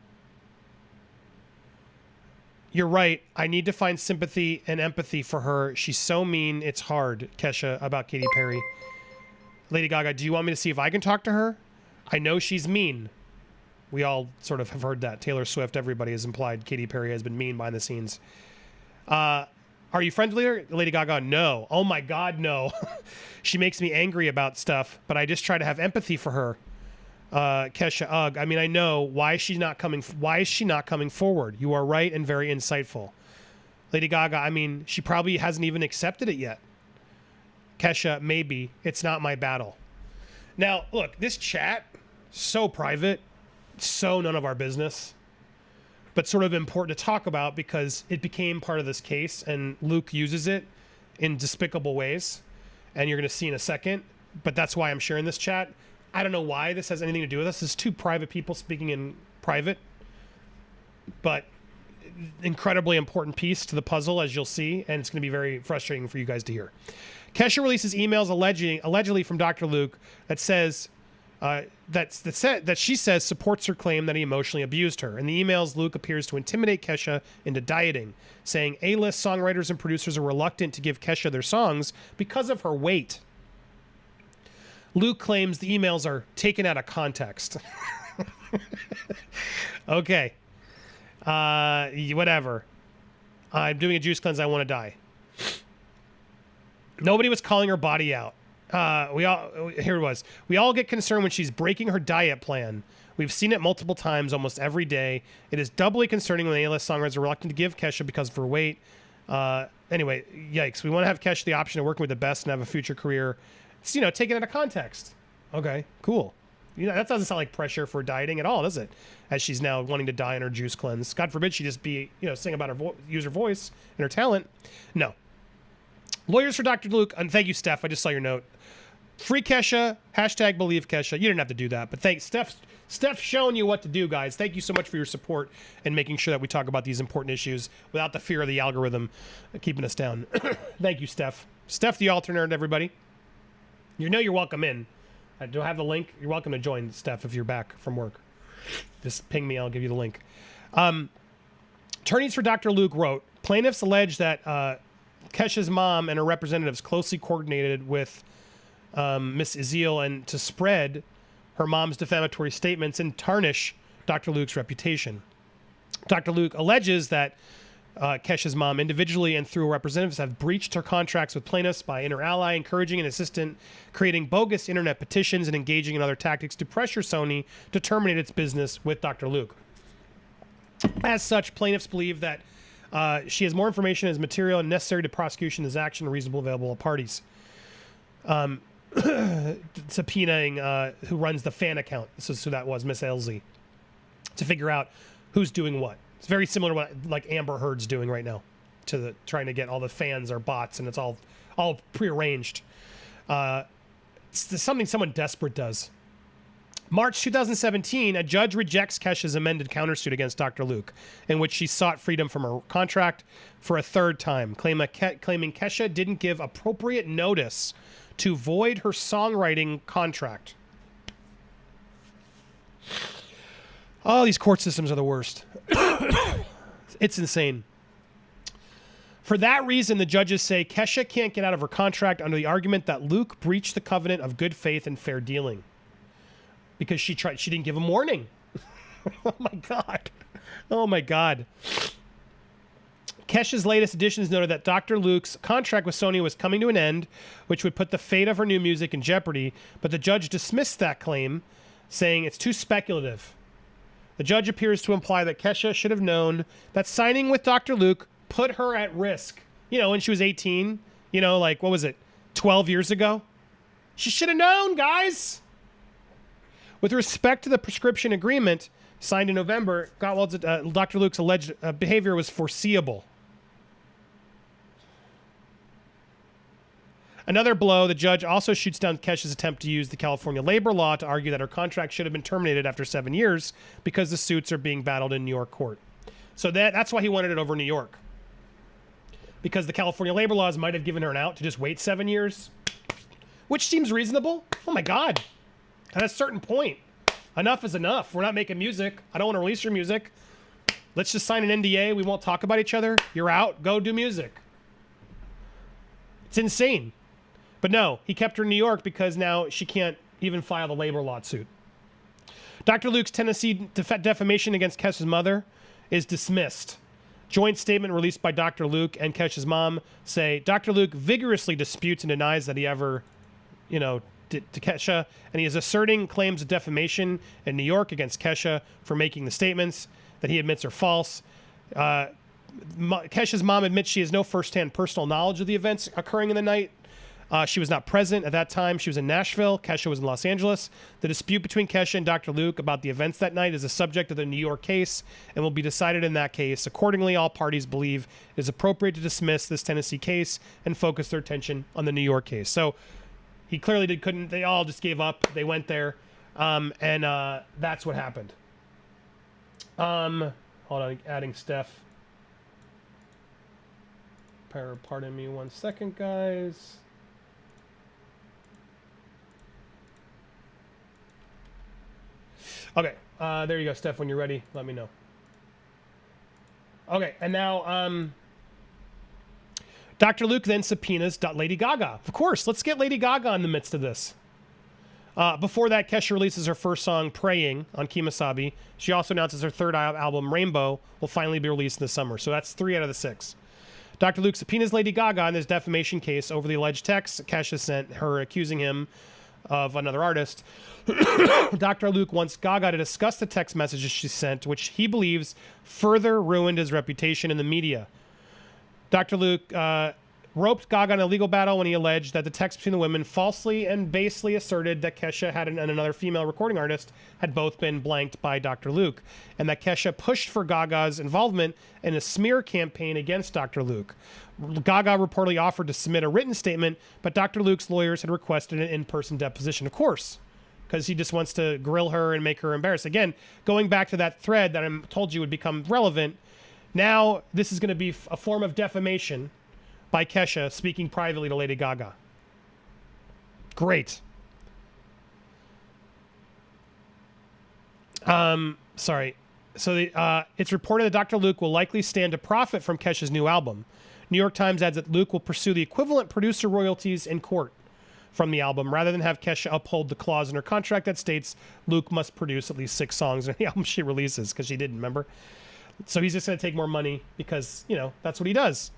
Speaker 1: You're right. I need to find sympathy and empathy for her. She's so mean. It's hard. Kesha, about Katy Perry. Lady Gaga, do you want me to see if I can talk to her? I know she's mean. We all sort of have heard that. Taylor Swift, everybody has implied Katy Perry has been mean behind the scenes. Are you friends with her? Lady Gaga, no. Oh my God, no. She makes me angry about stuff, but I just try to have empathy for her. Kesha, ugh. I mean, I know. Why is she not coming forward? You are right and very insightful. Lady Gaga, I mean, she probably hasn't even accepted it yet. Kesha, maybe. It's not my battle. Now, look, this chat, so private, so none of our business, but sort of important to talk about because it became part of this case, and Luke uses it in despicable ways, and you're going to see in a second, but that's why I'm sharing this chat. I don't know why this has anything to do with us. This is two private people speaking in private, but incredibly important piece to the puzzle, as you'll see, and it's going to be very frustrating for you guys to hear. Kesha releases emails allegedly from Dr. Luke that says that she says supports her claim that he emotionally abused her. In the emails, Luke appears to intimidate Kesha into dieting, saying A-list songwriters and producers are reluctant to give Kesha their songs because of her weight. Luke claims the emails are taken out of context. Okay. Whatever. I'm doing a juice cleanse. I want to die. Nobody was calling her body out. Here it was. We all get concerned when she's breaking her diet plan. We've seen it multiple times, almost every day. It is doubly concerning when the A-list songwriters are reluctant to give Kesha because of her weight. Anyway, yikes. We want to have Kesha the option of working with the best and have a future career. It's, taken out of context. Okay, cool. That doesn't sound like pressure for dieting at all, does it? As she's now wanting to die in her juice cleanse. God forbid she just be, sing about use her voice and her talent. No. Lawyers for Dr. Luke, and thank you, Steph. I just saw your note. Free Kesha, hashtag believe Kesha. You didn't have to do that, but thanks. Steph's showing you what to do, guys. Thank you so much for your support and making sure that we talk about these important issues without the fear of the algorithm keeping us down. Thank you, Steph. Steph the alternate, everybody. You're welcome in. Do I have the link? You're welcome to join, Steph, if you're back from work. Just ping me. I'll give you the link. Attorneys for Dr. Luke wrote, plaintiffs allege that Kesha's mom and her representatives closely coordinated with Miss Iziel and to spread her mom's defamatory statements and tarnish Dr. Luke's reputation. Dr. Luke alleges that Kesha's mom individually and through representatives have breached her contracts with plaintiffs by inter alia, encouraging an assistant, creating bogus internet petitions, and engaging in other tactics to pressure Sony to terminate its business with Dr. Luke. As such, plaintiffs believe that she has more information as material and necessary to prosecution as action reasonable available to parties. Subpoenaing who runs the fan account. So that was Miss Elsie, to figure out who's doing what. It's very similar to what like Amber Heard's doing right now, trying to get all the fans are bots, and it's all prearranged. It's something someone desperate does. March 2017, a judge rejects Kesha's amended countersuit against Dr. Luke, in which she sought freedom from her contract for a third time, claiming Kesha didn't give appropriate notice to void her songwriting contract. Oh, these court systems are the worst. It's insane. For that reason, the judges say Kesha can't get out of her contract under the argument that Luke breached the covenant of good faith and fair dealing. Because she didn't give him warning. Oh my God. Oh my God. Kesha's latest editions noted that Dr. Luke's contract with Sony was coming to an end, which would put the fate of her new music in jeopardy, but the judge dismissed that claim, saying it's too speculative. The judge appears to imply that Kesha should have known that signing with Dr. Luke put her at risk. When she was 18, what was it, 12 years ago? She should have known, guys. With respect to the prescription agreement signed in November, Dr. Luke's alleged behavior was foreseeable. Another blow, the judge also shoots down Kesha's attempt to use the California labor law to argue that her contract should have been terminated after 7 years because the suits are being battled in New York court. So that's why he wanted it over New York. Because the California labor laws might have given her an out to just wait 7 years, which seems reasonable. Oh my God. At a certain point, enough is enough. We're not making music. I don't want to release your music. Let's just sign an NDA. We won't talk about each other. You're out. Go do music. It's insane. But no, he kept her in New York because now she can't even file the labor lawsuit. Dr. Luke's Tennessee defamation against Kesha's mother is dismissed. Joint statement released by Dr. Luke and Kesha's mom say Dr. Luke vigorously disputes and denies that he ever, to Kesha, and he is asserting claims of defamation in New York against Kesha for making the statements that he admits are false. Kesha's mom admits she has no firsthand personal knowledge of the events occurring in the night She was not present at that time. She was in Nashville. Kesha was in Los Angeles. The dispute between Kesha and Dr. Luke about the events that night is a subject of the New York case and will be decided in that case. Accordingly, all parties believe it is appropriate to dismiss this Tennessee case and focus their attention on the New York case. So he clearly couldn't. They all just gave up. They went there, and that's what happened. Hold on, adding Steph. Pardon me 1 second, guys. Okay, there you go, Steph. When you're ready, let me know. Okay, and now Dr. Luke then subpoenas Lady Gaga. Of course, let's get Lady Gaga in the midst of this. Before that, Kesha releases her first song, Praying, on Kemosabe. She also announces her third album, Rainbow, will finally be released in the summer. So that's 3 out of the 6. Dr. Luke subpoenas Lady Gaga in this defamation case over the alleged texts Kesha sent her accusing him of another artist. Dr. Luke wants Gaga to discuss the text messages she sent, which he believes further ruined his reputation in the media. Dr. Luke roped Gaga in a legal battle when he alleged that the text between the women falsely and basely asserted that Kesha and another female recording artist had both been blanked by Dr. Luke, and that Kesha pushed for Gaga's involvement in a smear campaign against Dr. Luke. Gaga reportedly offered to submit a written statement, but Dr. Luke's lawyers had requested an in-person deposition, of course, because he just wants to grill her and make her embarrassed. Again, going back to that thread that I told you would become relevant, now this is going to be a form of defamation by Kesha speaking privately to Lady Gaga. Great. Sorry. So it's reported that Dr. Luke will likely stand to profit from Kesha's new album. New York Times adds that Luke will pursue the equivalent producer royalties in court from the album, rather than have Kesha uphold the clause in her contract that states Luke must produce at least 6 songs in the album she releases, because she didn't, remember? So he's just going to take more money because, you know, that's what he does.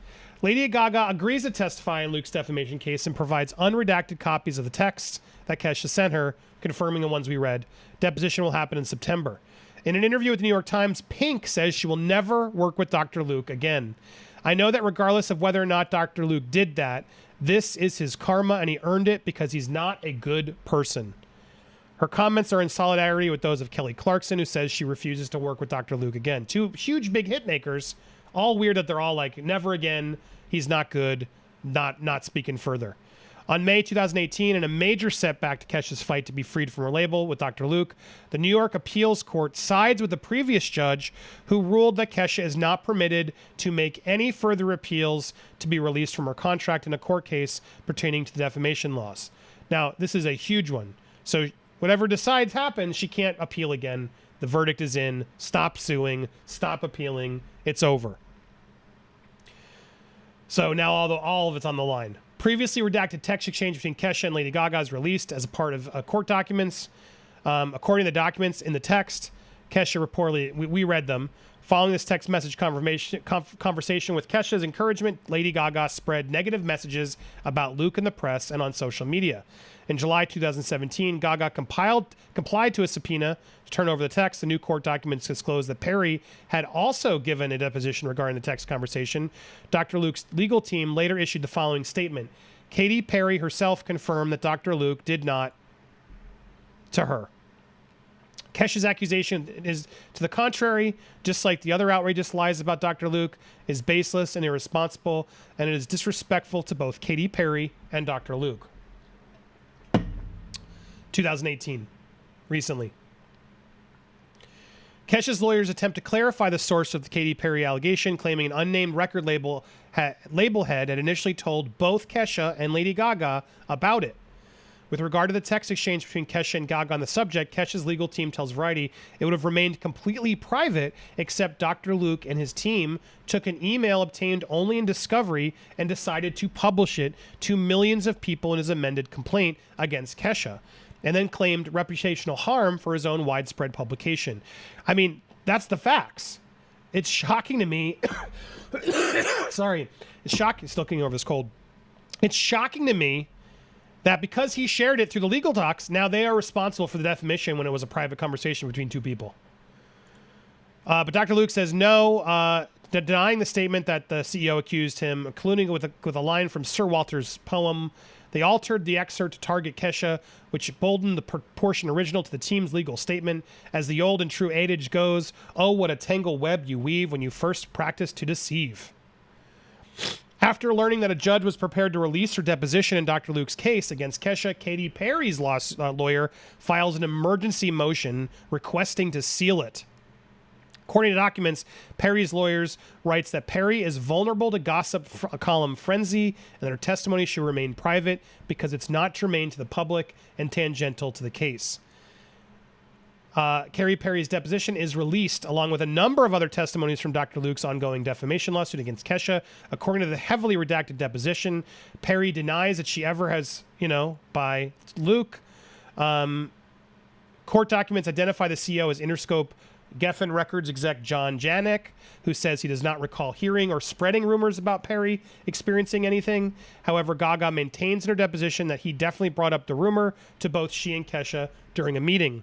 Speaker 1: Lady Gaga agrees to testify in Luke's defamation case and provides unredacted copies of the text that Kesha sent her, confirming the ones we read. Deposition will happen in September. In an interview with the New York Times, Pink says she will never work with Dr. Luke again. I know that regardless of whether or not Dr. Luke did that, this is his karma and he earned it because he's not a good person. Her comments are in solidarity with those of Kelly Clarkson, who says she refuses to work with Dr. Luke again. 2 huge big hit makers. All weird that they're all like, never again, he's not good, not speaking further. On May 2018, in a major setback to Kesha's fight to be freed from her label with Dr. Luke, the New York Appeals Court sides with the previous judge who ruled that Kesha is not permitted to make any further appeals to be released from her contract in a court case pertaining to the defamation laws. Now, this is a huge one. So whatever decides happens, she can't appeal again. The verdict is in. Stop suing. Stop appealing. It's over. So now all of it's on the line. Previously redacted text exchange between Kesha and Lady Gaga is released as a part of court documents. According to the documents in the text, Kesha reportedly, we read them. Following this text message conversation with Kesha's encouragement, Lady Gaga spread negative messages about Luke in the press and on social media. In July 2017, Gaga complied to a subpoena to turn over the text. The new court documents disclosed that Perry had also given a deposition regarding the text conversation. Dr. Luke's legal team later issued the following statement. Katy Perry herself confirmed that Dr. Luke did not to her. Kesha's accusation is to the contrary, just like the other outrageous lies about Dr. Luke, is baseless and irresponsible, and it is disrespectful to both Katy Perry and Dr. Luke. 2018, recently. Kesha's lawyers attempt to clarify the source of the Katy Perry allegation, claiming an unnamed record label head had initially told both Kesha and Lady Gaga about it. With regard to the text exchange between Kesha and Gaga on the subject, Kesha's legal team tells Variety it would have remained completely private, except Dr. Luke and his team took an email obtained only in discovery and decided to publish it to millions of people in his amended complaint against Kesha, and then claimed reputational harm for his own widespread publication. I mean, that's the facts. It's shocking to me. Sorry. It's shocking. Still getting over this cold. It's shocking to me that because he shared it through the legal docs, now they are responsible for the defamation when it was a private conversation between 2 people. But Dr. Luke says no, denying the statement that the CEO accused him, including with a line from Sir Walter's poem, They altered the excerpt to target Kesha, which emboldened the portion original to the team's legal statement. As the old and true adage goes, oh, what a tangle web you weave when you first practice to deceive. After learning that a judge was prepared to release her deposition in Dr. Luke's case against Kesha, Katy Perry's lawyer files an emergency motion requesting to seal it. According to documents, Perry's lawyers writes that Perry is vulnerable to gossip column frenzy and that her testimony should remain private because it's not germane to the public and tangential to the case. Katy Perry's deposition is released along with a number of other testimonies from Dr. Luke's ongoing defamation lawsuit against Kesha. According to the heavily redacted deposition, Perry denies that she ever has, by Luke. Court documents identify the CEO as Interscope Geffen Records exec John Janik, who says he does not recall hearing or spreading rumors about Perry experiencing anything. However, Gaga maintains in her deposition that he definitely brought up the rumor to both she and Kesha during a meeting.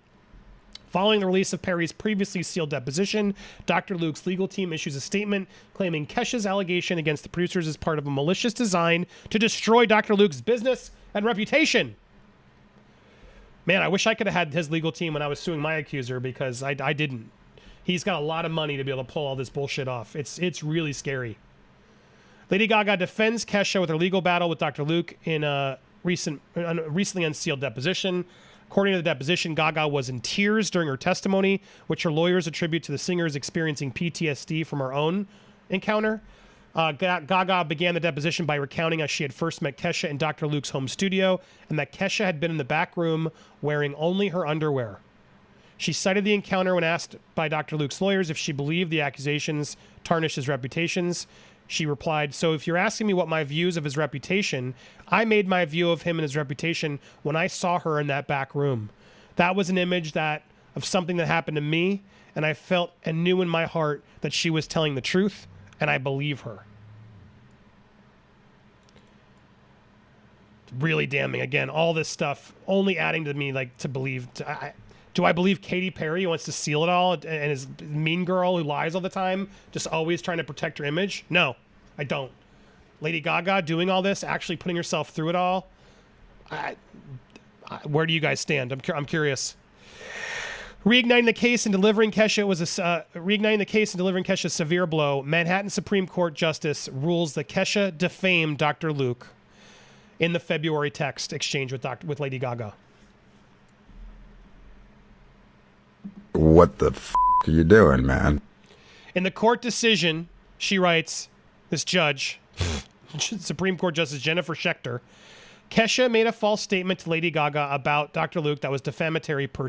Speaker 1: Following the release of Perry's previously sealed deposition, Dr. Luke's legal team issues a statement claiming Kesha's allegation against the producers is part of a malicious design to destroy Dr. Luke's business and reputation. Man, I wish I could have had his legal team when I was suing my accuser because I didn't. He's got a lot of money to be able to pull all this bullshit off. It's really scary. Lady Gaga defends Kesha with her legal battle with Dr. Luke in a recently unsealed deposition. According to the deposition, Gaga was in tears during her testimony, which her lawyers attribute to the singer's experiencing PTSD from her own encounter. Gaga began the deposition by recounting how she had first met Kesha in Dr. Luke's home studio and that Kesha had been in the back room wearing only her underwear. She cited the encounter when asked by Dr. Luke's lawyers if she believed the accusations tarnished his reputations. She replied, so if you're asking me what my views of his reputation, I made my view of him and his reputation when I saw her in that back room. That was an image of something that happened to me, and I felt and knew in my heart that she was telling the truth, and I believe her. Really damning. Again, all this stuff only adding to me to believe. Do I believe Katy Perry wants to seal it all and is a mean girl who lies all the time, just always trying to protect her image? No, I don't. Lady Gaga doing all this, actually putting herself through it all. Where do you guys stand? I'm curious. Reigniting the case and delivering Kesha a severe blow. Manhattan Supreme Court Justice rules that Kesha defamed Dr. Luke in the February text exchange with Lady Gaga.
Speaker 2: What the f*** are you doing, man?
Speaker 1: In the court decision, she writes, this judge, Supreme Court Justice Jennifer Schechter, Kesha made a false statement to Lady Gaga about Dr. Luke that was defamatory per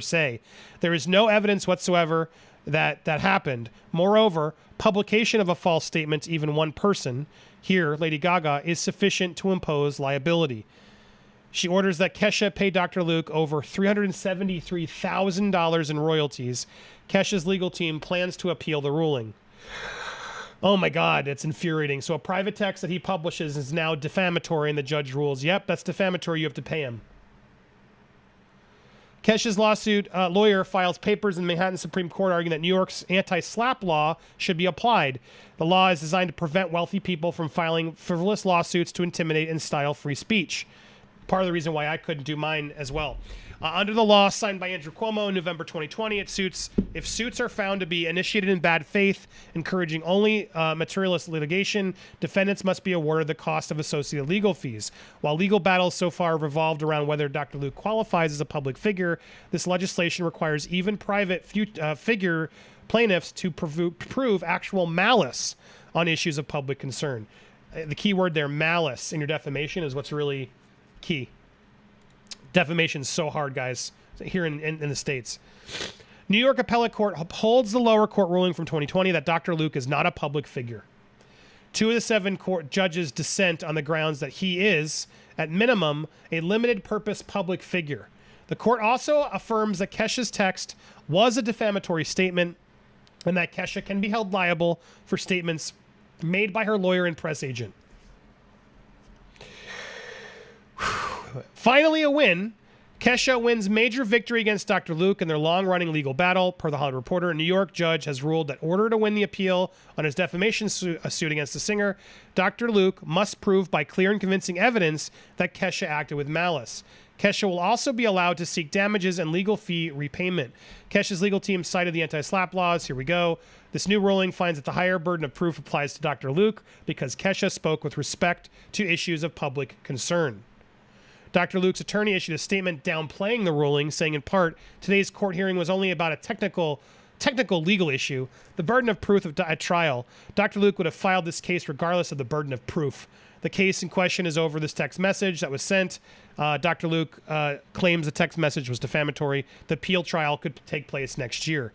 Speaker 1: se. There is no evidence whatsoever that happened. Moreover, publication of a false statement to even one person, here, Lady Gaga, is sufficient to impose liability. She orders that Kesha pay Dr. Luke over $373,000 in royalties. Kesha's legal team plans to appeal the ruling. Oh my God, it's infuriating. So a private text that he publishes is now defamatory, and the judge rules, yep, that's defamatory, you have to pay him. Kesha's lawyer files papers in the Manhattan Supreme Court arguing that New York's anti-SLAPP law should be applied. The law is designed to prevent wealthy people from filing frivolous lawsuits to intimidate and stifle free speech. Part of the reason why I couldn't do mine as well. Under the law signed by Andrew Cuomo in November 2020, if suits are found to be initiated in bad faith, encouraging only materialist litigation, defendants must be awarded the cost of associated legal fees. While legal battles so far revolved around whether Dr. Luke qualifies as a public figure, this legislation requires even private figure plaintiffs to prove actual malice on issues of public concern. The key word there, malice, in your defamation is what's really key. Defamation is so hard, guys, here in the States. New York Appellate Court upholds the lower court ruling from 2020 that Dr. Luke is not a public figure. 2 of the 7 court judges dissent on the grounds that he is, at minimum, a limited purpose public figure. The court also affirms that Kesha's text was a defamatory statement and that Kesha can be held liable for statements made by her lawyer and press agent. Finally a win. Kesha wins major victory against Dr. Luke in their long-running legal battle. Per the Hollywood Reporter, a New York judge has ruled that in order to win the appeal on his defamation suit against the singer, Dr. Luke must prove by clear and convincing evidence that Kesha acted with malice. Kesha will also be allowed to seek damages and legal fee repayment. Kesha's legal team cited the anti-SLAPP laws. Here we go. This new ruling finds that the higher burden of proof applies to Dr. Luke because Kesha spoke with respect to issues of public concern. Dr. Luke's attorney issued a statement downplaying the ruling, saying in part, today's court hearing was only about a technical legal issue, the burden of proof at trial. Dr. Luke would have filed this case regardless of the burden of proof. The case in question is over this text message that was sent. Dr. Luke claims the text message was defamatory. The appeal trial could take place next year.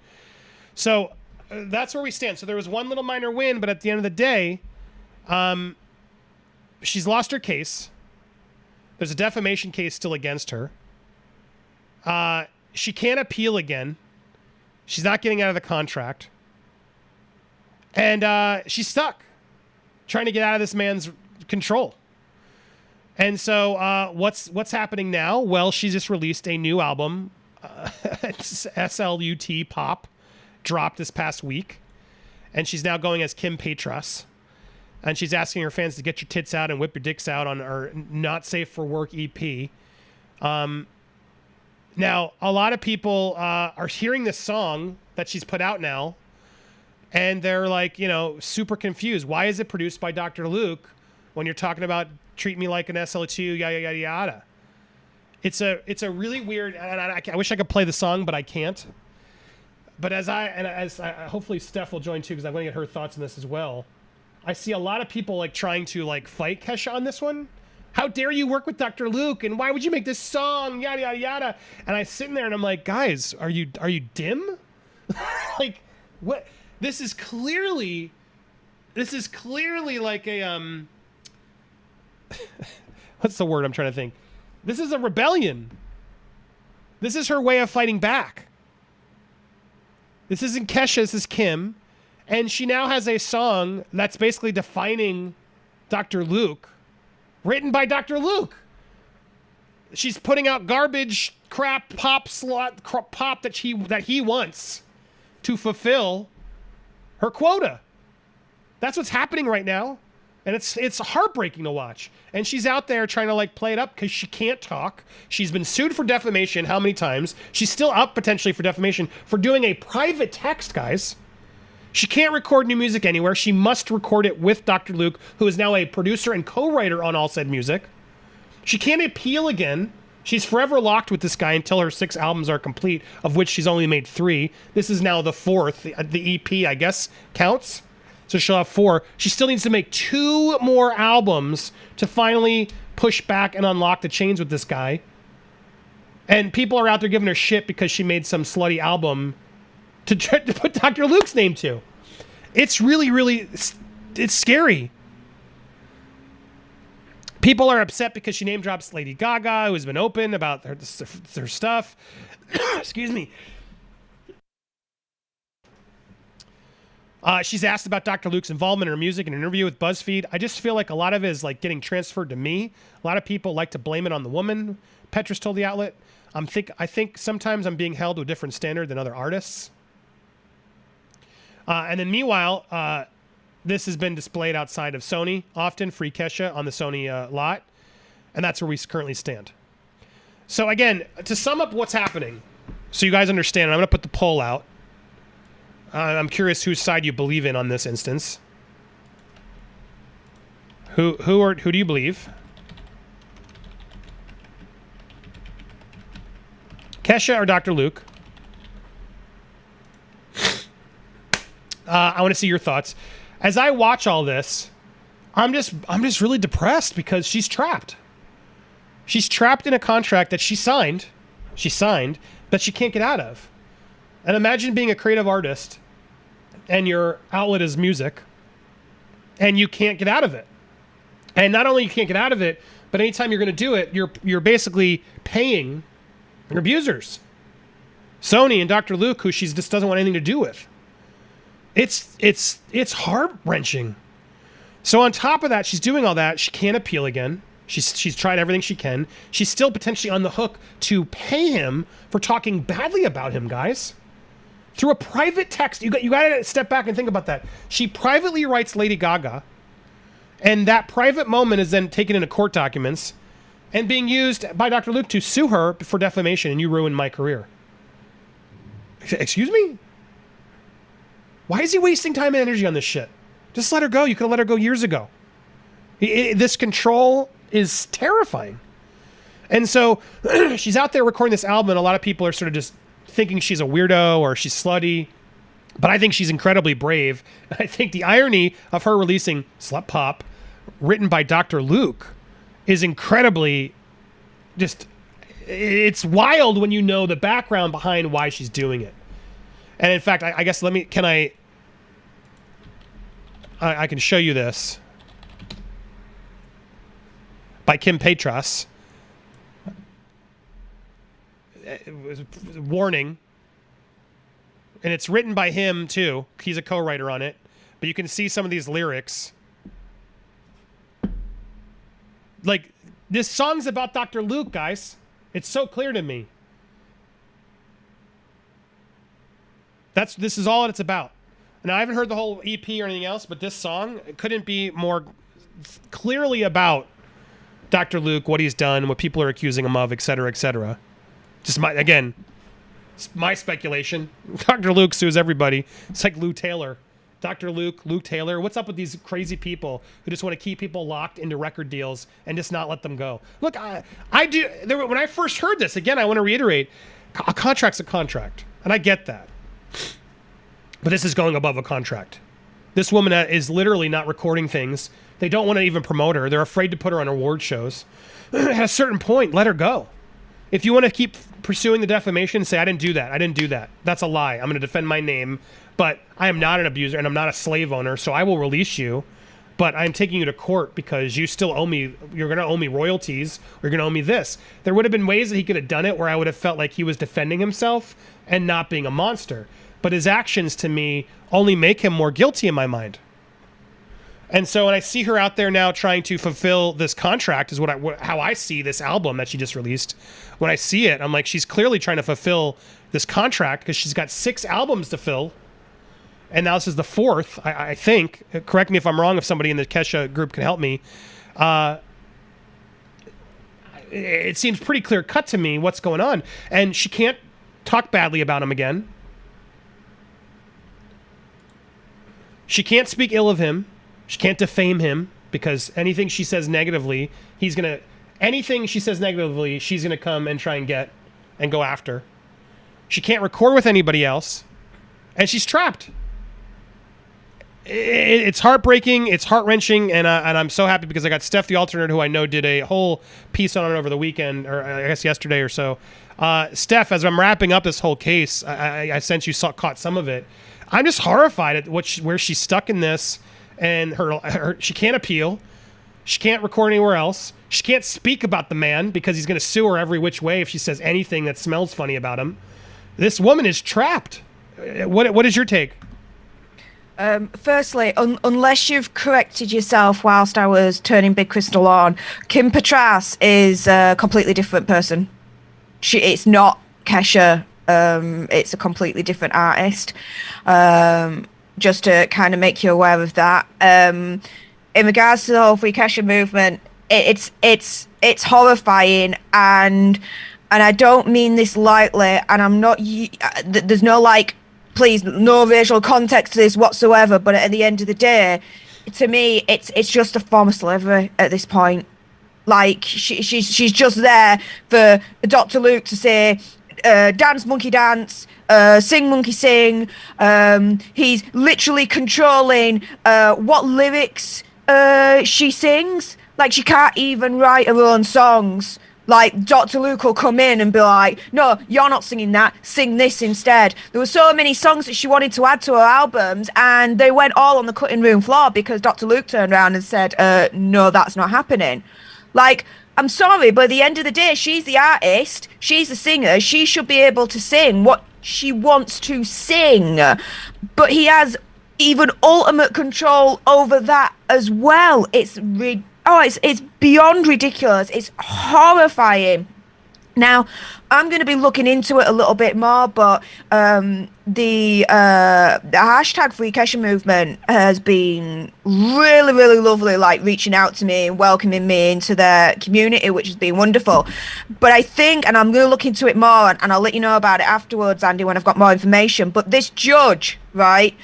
Speaker 1: So that's where we stand. So there was one little minor win, but at the end of the day, she's lost her case. There's a defamation case still against her. She can't appeal again. She's not getting out of the contract. And she's stuck trying to get out of this man's control. And so what's happening now? Well, she just released a new album, SLUT Pop, dropped this past week. And she's now going as Kim Petras. And she's asking her fans to get your tits out and whip your dicks out on her Not Safe for Work EP. Now, a lot of people are hearing this song that she's put out now, and they're like, super confused. Why is it produced by Dr. Luke when you're talking about treat me like an SL2, yada, yada, yada? It's a really weird, and I wish I could play the song, but I can't. But as hopefully Steph will join too, because I'm going to get her thoughts on this as well. I see a lot of people trying to fight Kesha on this one. How dare you work with Dr. Luke? And why would you make this song? Yada yada yada. And I sit in there and I'm like, guys, are you dim? What? This is clearly like a what's the word I'm trying to think? This is a rebellion. This is her way of fighting back. This isn't Kesha, this is Kim. And she now has a song that's basically defining Dr. Luke, written by Dr. Luke. She's putting out garbage, crap, pop that he wants to fulfill her quota. That's what's happening right now. And it's heartbreaking to watch. And she's out there trying to play it up because she can't talk. She's been sued for defamation how many times? She's still up potentially for defamation for doing a private text, guys. She can't record new music anywhere. She must record it with Dr. Luke, who is now a producer and co-writer on all said music. She can't appeal again. She's forever locked with this guy until her 6 albums are complete, of which she's only made 3. This is now the 4th. The EP, I guess, counts. So she'll have 4. She still needs to make 2 more albums to finally push back and unlock the chains with this guy. And people are out there giving her shit because she made some slutty album to put Dr. Luke's name to. It's really, really, it's scary. People are upset because she name drops Lady Gaga, who has been open about her stuff. Excuse me. She's asked about Dr. Luke's involvement in her music in an interview with BuzzFeed. I just feel like a lot of it is getting transferred to me. A lot of people like to blame it on the woman. Petras told the outlet, I think sometimes I'm being held to a different standard than other artists. And then meanwhile, this has been displayed outside of Sony, often Free Kesha on the Sony lot. And that's where we currently stand. So again, to sum up what's happening, so you guys understand, I'm going to put the poll out. I'm curious whose side you believe in on this instance. Who do you believe? Kesha or Dr. Luke? I want to see your thoughts. As I watch all this, I'm just really depressed because she's trapped. She's trapped in a contract that she signed, that she can't get out of. And imagine being a creative artist and your outlet is music and you can't get out of it. And not only you can't get out of it, but anytime you're going to do it, you're basically paying your abusers. Sony and Dr. Luke, who she just doesn't want anything to do with. It's heart-wrenching. So on top of that, she's doing all that. She can't appeal again. She's tried everything she can. She's still potentially on the hook to pay him for talking badly about him, guys. Through a private text. You got to step back and think about that. She privately writes Lady Gaga, and that private moment is then taken into court documents and being used by Dr. Luke to sue her for defamation, and you ruined my career. Excuse me? Why is he wasting time and energy on this shit? Just let her go. You could have let her go years ago. This control is terrifying. And so she's out there recording this album, and a lot of people are sort of just thinking she's a weirdo or she's slutty. But I think she's incredibly brave. I think the irony of her releasing Slut Pop, written by Dr. Luke, is incredibly just... It's wild when you know the background behind why she's doing it. And in fact, I guess I can show you this. By Kim Petras. Warning. And it's written by him, too. He's a co-writer on it. But you can see some of these lyrics. Like, this song's about Dr. Luke, guys. It's so clear to me. This is all it's about. Now, I haven't heard the whole EP or anything else, but this song couldn't be more clearly about Dr. Luke, what he's done, what people are accusing him of, et cetera, et cetera. Just my speculation. Dr. Luke sues everybody. It's like Lou Taylor. Dr. Luke Taylor. What's up with these crazy people who just want to keep people locked into record deals and just not let them go? Look, when I first heard this, again, I want to reiterate, a contract's a contract. And I get that. But this is going above a contract. This woman is literally not recording things. They don't want to even promote her. They're afraid to put her on award shows. At a certain point, let her go. If you want to keep pursuing the defamation, say, I didn't do that. That's a lie. I'm going to defend my name. But I am not an abuser and I'm not a slave owner, so I will release you. But I'm taking you to court because you still owe me. You're going to owe me royalties. Or you're going to owe me this. There would have been ways that he could have done it where I would have felt like he was defending himself and not being a monster. But his actions to me only make him more guilty in my mind. And so when I see her out there now trying to fulfill this contract is how I see this album that she just released. When I see it, I'm like, she's clearly trying to fulfill this contract because she's got 6 albums to fill. And now this is the 4th, I think. Correct me if I'm wrong, if somebody in the Kesha group can help me. It seems pretty clear cut to me what's going on. And she can't talk badly about him again. She can't speak ill of him. She can't defame him because anything she says negatively, anything she says negatively, she's going to come and try and get and go after. She can't record with anybody else. And she's trapped. It's heartbreaking. It's heart-wrenching. And I'm so happy because I got Steph the Alternate, who I know did a whole piece on it over the weekend, or I guess yesterday or so. Steph, as I'm wrapping up this whole case, I sense you caught some of it. I'm just horrified at where she's stuck in this, and she can't appeal. She can't record anywhere else. She can't speak about the man because he's going to sue her every which way if she says anything that smells funny about him. This woman is trapped. What is your take?
Speaker 3: Firstly, unless you've corrected yourself whilst I was turning Big Crystal on, Kim Petras is a completely different person. It's not Kesha. It's a completely different artist. Just to kind of make you aware of that. In regards to the whole Free Kesha movement, it's horrifying, and I don't mean this lightly. And I'm not. There's no please, no racial context to this whatsoever. But at the end of the day, to me, it's just a form of slavery at this point. Like she's just there for Dr. Luke to say, dance monkey dance, sing monkey sing. He's literally controlling what lyrics she sings. Like, she can't even write her own songs. Like, Dr. Luke will come in and be like, no, you're not singing that, sing this instead. There were so many songs that she wanted to add to her albums, and they went all on the cutting room floor because Dr. Luke turned around and said, no, that's not happening. Like, I'm sorry, but at the end of the day, she's the artist, she's the singer, she should be able to sing what she wants to sing. But he has even ultimate control over that as well. It's it's beyond ridiculous. It's horrifying. Now, I'm going to be looking into it a little bit more, but the hashtag Free Kesha movement has been really, really lovely, like reaching out to me and welcoming me into their community, which has been wonderful. But I think, and I'm going to look into it more, and I'll let you know about it afterwards, Andy, when I've got more information. But this judge, right,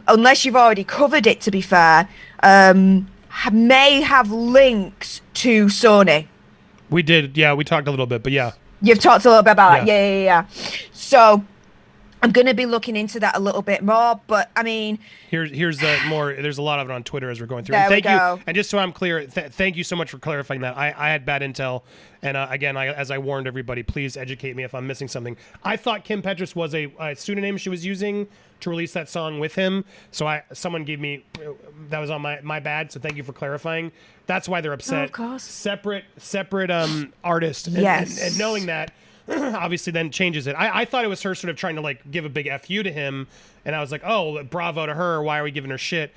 Speaker 3: unless you've already covered it, to be fair, may have links to Sony.
Speaker 1: We did, yeah. We talked a little bit, but yeah.
Speaker 3: You've talked a little bit about that. Yeah. So I'm going to be looking into that a little bit more. But I mean,
Speaker 1: here's more. There's a lot of it on Twitter as we're going through.
Speaker 3: There
Speaker 1: And
Speaker 3: we go.
Speaker 1: you. And just so I'm clear, thank you so much for clarifying that. I had bad intel, and again, as I warned everybody, please educate me if I'm missing something. I thought Kim Petras was a pseudonym she was using to release that song with him. So someone gave me that was on my bad. So thank you for clarifying. That's why they're upset.
Speaker 3: Oh, of course.
Speaker 1: Separate artist.
Speaker 3: Yes.
Speaker 1: And knowing that, obviously then changes it. I thought it was her sort of trying to like give a big FU to him, and I was like, oh, bravo to her. Why are we giving her shit?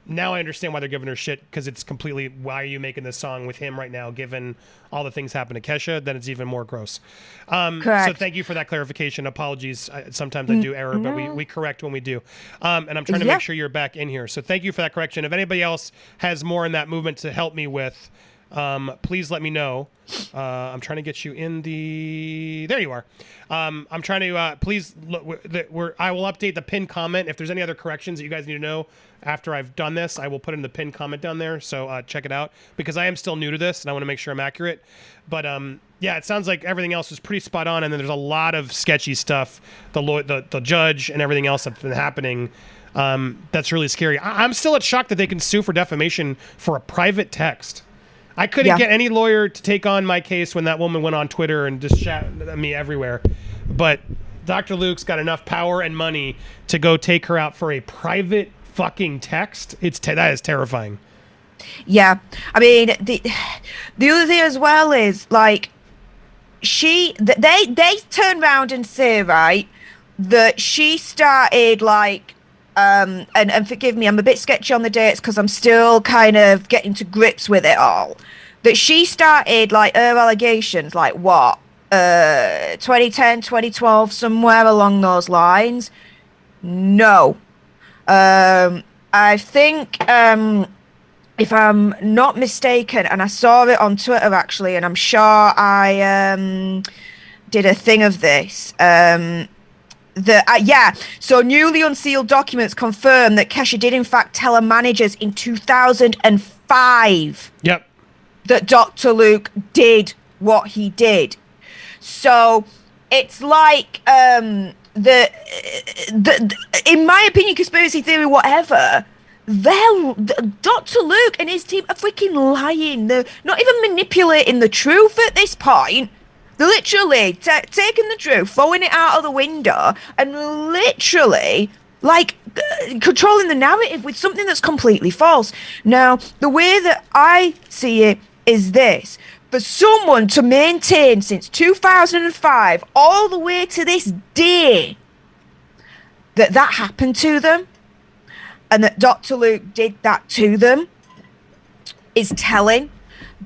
Speaker 1: Now I understand why they're giving her shit, because it's completely, why are you making this song with him right now, given all the things happen to Kesha? Then it's even more gross.
Speaker 3: Correct.
Speaker 1: So thank you for that clarification. Apologies. Sometimes I do error, but we correct when we do. And I'm trying to make sure you're back in here. So thank you for that correction. If anybody else has more in that movement to help me with, please let me know. I'm trying to get you in there you are. I'm trying to please look. I will update the pinned comment if there's any other corrections that you guys need to know after I've done this. I will put in the pinned comment down there, so check it out, because I am still new to this and I want to make sure I'm accurate. But yeah, it sounds like everything else is pretty spot on, and then there's a lot of sketchy stuff, the judge and everything else that's been happening. That's really scary. I'm still shocked that they can sue for defamation for a private text. I couldn't get any lawyer to take on my case when that woman went on Twitter and just shot at me everywhere. But Dr. Luke's got enough power and money to go take her out for a private fucking text. That is terrifying.
Speaker 3: Yeah. I mean, the other thing as well is, like, they turn around and say, right, that she started, like, and forgive me, I'm a bit sketchy on the dates because I'm still kind of getting to grips with it all. That she started, like, her allegations, like, what? 2010, 2012, somewhere along those lines? No. I think, if I'm not mistaken, and I saw it on Twitter, actually, and I'm sure I did a thing of this, so newly unsealed documents confirm that Kesha did in fact tell her managers in 2005 that Dr. Luke did what he did. So it's like in my opinion, conspiracy theory, whatever, Dr. Luke and his team are freaking lying. They're not even manipulating the truth at this point. They're literally taking the truth, throwing it out of the window, and literally, like, controlling the narrative with something that's completely false. Now, the way that I see it is this. For someone to maintain since 2005 all the way to this day that happened to them and that Dr. Luke did that to them is telling,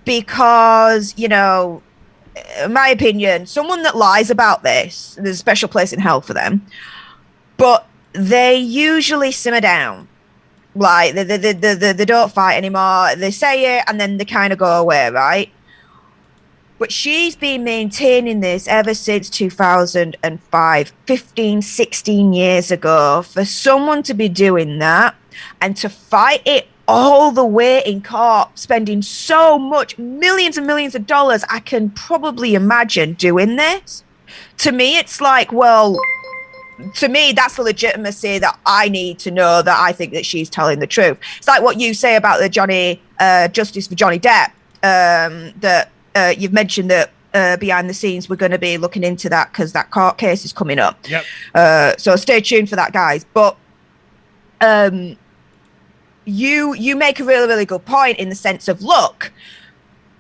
Speaker 3: because, you know, in my opinion, someone that lies about this, there's a special place in hell for them, but they usually simmer down. Like, they don't fight anymore. They say it and then they kind of go away, right? But she's been maintaining this ever since 2005, 15, 16 years ago. For someone to be doing that and to fight it all the way in court, spending so much, millions and millions of dollars, I can probably imagine doing this. To me, it's like, well, to me, that's the legitimacy that I need to know that I think that she's telling the truth. It's like what you say about the justice for Johnny Depp, that you've mentioned that behind the scenes we're going to be looking into that because that court case is coming up.
Speaker 1: Yep.
Speaker 3: So stay tuned for that, guys. But you make a really, really good point in the sense of, look,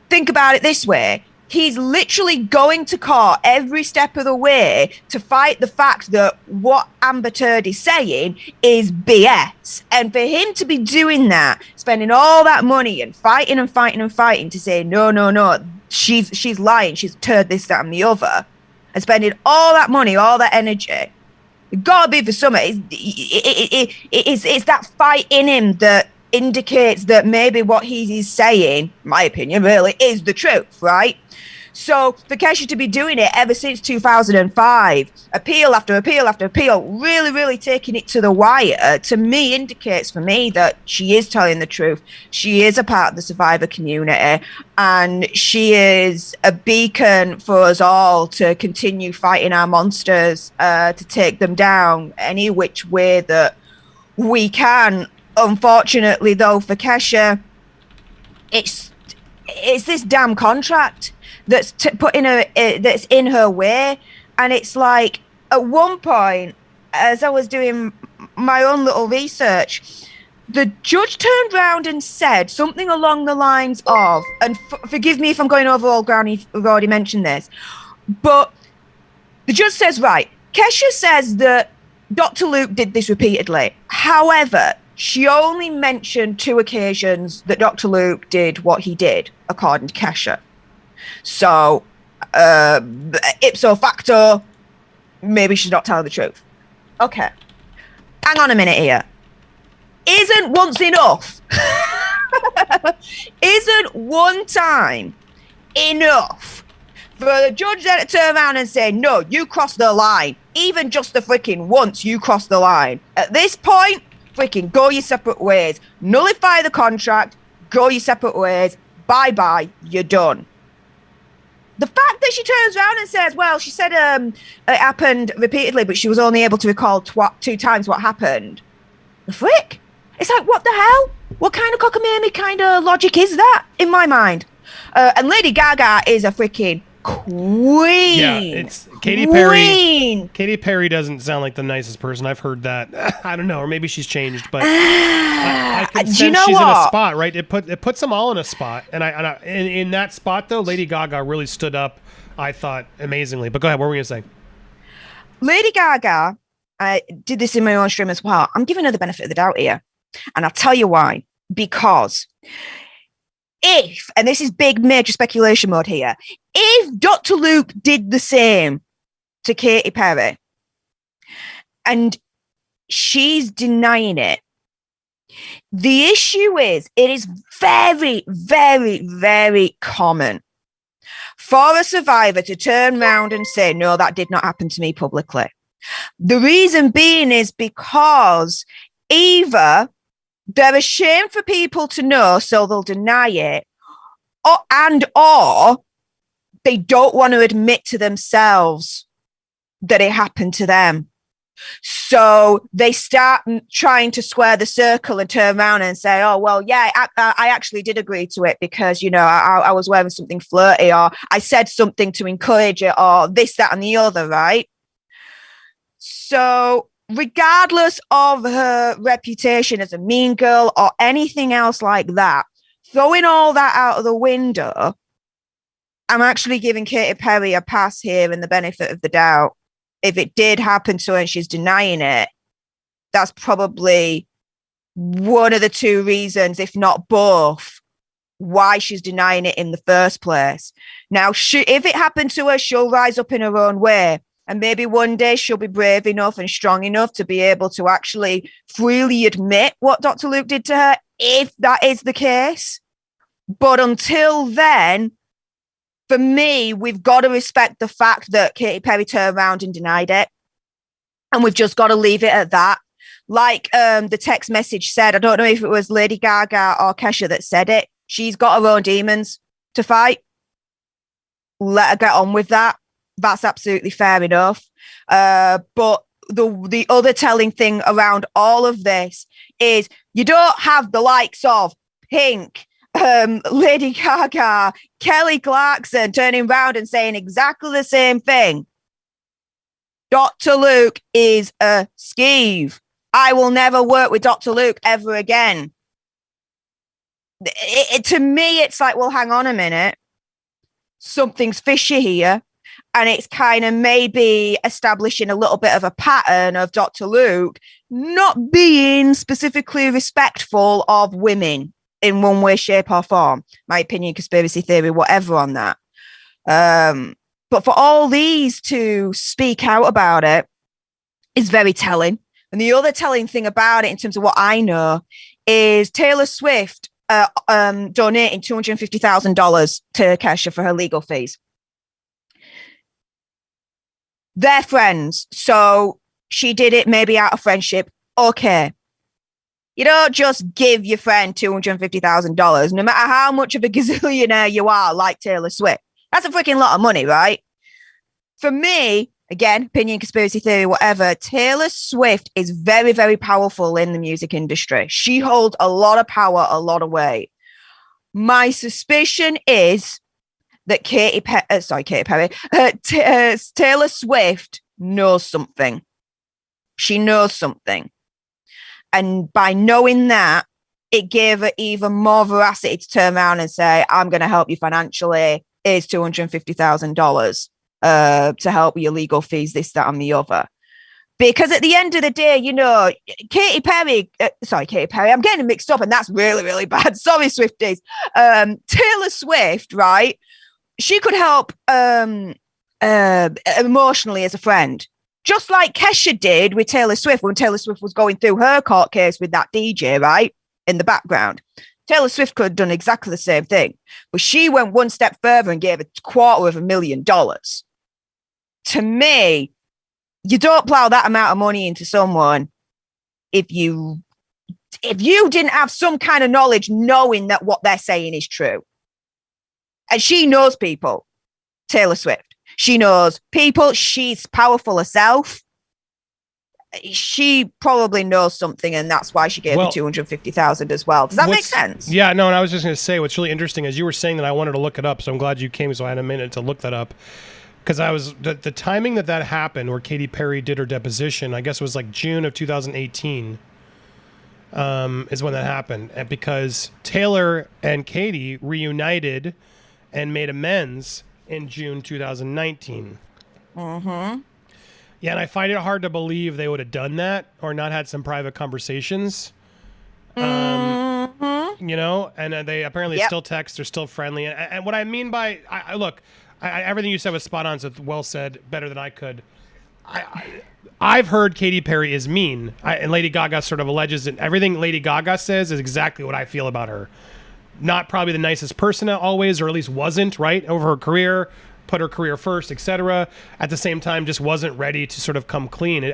Speaker 3: think about it this way. He's literally going to court every step of the way to fight the fact that what Amber Turd is saying is BS. And for him to be doing that, spending all that money and fighting to say, no, she's lying, she's turd this, that, and the other, and spending all that money, all that energy, it gotta be for something. It's that fight in him that indicates that maybe what he's saying, in my opinion, really is the truth, right? So for Kesha to be doing it ever since 2005, appeal after appeal after appeal, really taking it to the wire, to me indicates for me that she is telling the truth. She is a part of the survivor community, and she is a beacon for us all to continue fighting our monsters, to take them down any which way that we can. Unfortunately, though, for Kesha, it's this damn contract that's that's in her way. And it's like, at one point, as I was doing my own little research, the judge turned around and said something along the lines of, and forgive me if I'm going over all ground, we've already mentioned this, but the judge says, right, Kesha says that Dr. Luke did this repeatedly. However, she only mentioned 2 occasions that Dr. Luke did what he did, according to Kesha. So, ipso facto, maybe she's not telling the truth. Okay. Hang on a minute here. Isn't once enough? Isn't one time enough for the judge then to turn around and say, no, you crossed the line. Even just the freaking once you crossed the line. At this point, freaking go your separate ways. Nullify the contract. Go your separate ways. Bye-bye. You're done. The fact that she turns around and says, well, she said it happened repeatedly, but she was only able to recall 2 times what happened. The frick? It's like, what the hell? What kind of cockamamie kind of logic is that in my mind? And Lady Gaga is a freaking queen.
Speaker 1: Yeah, it's Katy Perry. Katy Perry doesn't sound like the nicest person. I've heard that. I don't know, or maybe she's changed, but I can sense she's in a spot, right? It puts them all in a spot, and in that spot though, Lady Gaga really stood up, I thought, amazingly. But go ahead, what were we gonna say?
Speaker 3: Lady Gaga, I did this in my own stream as well. I'm giving her the benefit of the doubt here, and I'll tell you why. Because if, and this is big major speculation mode here, if Dr. Luke did the same to Katy Perry and she's denying it, the issue is it is very, very, very common for a survivor to turn around and say, no, that did not happen to me publicly. The reason being is because either they're ashamed for people to know, so they'll deny it, or they don't want to admit to themselves that it happened to them. So they start trying to square the circle and turn around and say, oh, well, yeah, I actually did agree to it because, you know, I was wearing something flirty, or I said something to encourage it, or this, that, and the other, right? So regardless of her reputation as a mean girl or anything else like that, throwing all that out of the window, I'm actually giving Katy Perry a pass here and the benefit of the doubt. If it did happen to her and she's denying it, that's probably one of the 2 reasons, if not both, why she's denying it in the first place. Now, if it happened to her, she'll rise up in her own way. And maybe one day she'll be brave enough and strong enough to be able to actually freely admit what Dr. Luke did to her, if that is the case. But until then, for me, we've got to respect the fact that Katy Perry turned around and denied it. And we've just got to leave it at that. Like the text message said, I don't know if it was Lady Gaga or Kesha that said it. She's got her own demons to fight. Let her get on with that. That's absolutely fair enough. But the other telling thing around all of this is you don't have the likes of Pink, Lady Gaga, Kelly Clarkson turning around and saying exactly the same thing. Dr. Luke is a skeeve. I will never work with Dr. Luke ever again. To me, it's like, well, hang on a minute. something's fishy here. And it's kind of maybe establishing a little bit of a pattern of Dr. Luke not being specifically respectful of women in one way, shape, or form. My opinion, conspiracy theory, whatever on that. But for all these to speak out about it is very telling. And the other telling thing about it, in terms of what I know, is Taylor Swift donating $250,000 to Kesha for her legal fees. They're friends, so she did it maybe out of friendship. Okay. You don't just give your friend $250,000, no matter how much of a gazillionaire you are, like Taylor Swift. That's a freaking lot of money, right? For me, again, opinion, conspiracy theory, whatever, Taylor Swift is very, very powerful in the music industry. She holds a lot of power, a lot of weight. My suspicion is that Taylor Swift knows something. She knows something. And by knowing that, it gave her even more veracity to turn around and say, I'm going to help you financially. Here's $250,000 to help with your legal fees, this, that, and the other. Because at the end of the day, you know, Katy Perry, I'm getting mixed up and that's really, really bad. Sorry, Swifties. Taylor Swift, right? She could help emotionally as a friend, just like Kesha did with Taylor Swift when Taylor Swift was going through her court case with that DJ, right, in the background. Taylor Swift could have done exactly the same thing, but she went one step further and gave $250,000. To me, you don't plow that amount of money into someone if you didn't have some kind of knowledge, knowing that what they're saying is true. And she knows people, Taylor Swift. She knows people. She's powerful herself. She probably knows something, and that's why she gave me $250,000 as well. Does that make sense?
Speaker 1: Yeah, no, and I was just going to say, what's really interesting is you were saying that I wanted to look it up, so I'm glad you came, so I had a minute to look that up. Because I was, the timing that happened, where Katy Perry did her deposition, I guess it was like June of 2018. Is when that happened. And because Taylor and Katy reunited and made amends in June 2019.
Speaker 3: Mm-hmm.
Speaker 1: Yeah, and I find it hard to believe they would have done that or not had some private conversations. You know, and they apparently still text, they're still friendly. And what I mean by, look, everything you said was spot on, so well said, better than I could. I've heard Katy Perry is mean, and Lady Gaga sort of alleges that everything Lady Gaga says is exactly what I feel about her. Not probably the nicest person always, or at least wasn't, right, over her career, put her career first, etc. At the same time, just wasn't ready to sort of come clean.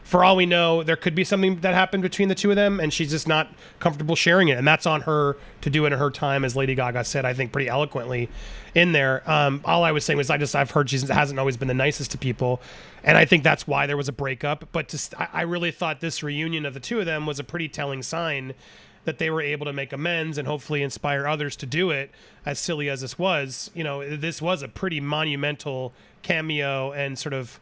Speaker 1: For all we know, there could be something that happened between the two of them, and she's just not comfortable sharing it. And that's on her to do it in her time, as Lady Gaga said, I think, pretty eloquently in there. All I was saying was I've heard she hasn't always been the nicest to people. And I think that's why there was a breakup. But I really thought this reunion of the two of them was a pretty telling sign that they were able to make amends and hopefully inspire others to do it. As silly as this was, you know, this was a pretty monumental cameo and sort of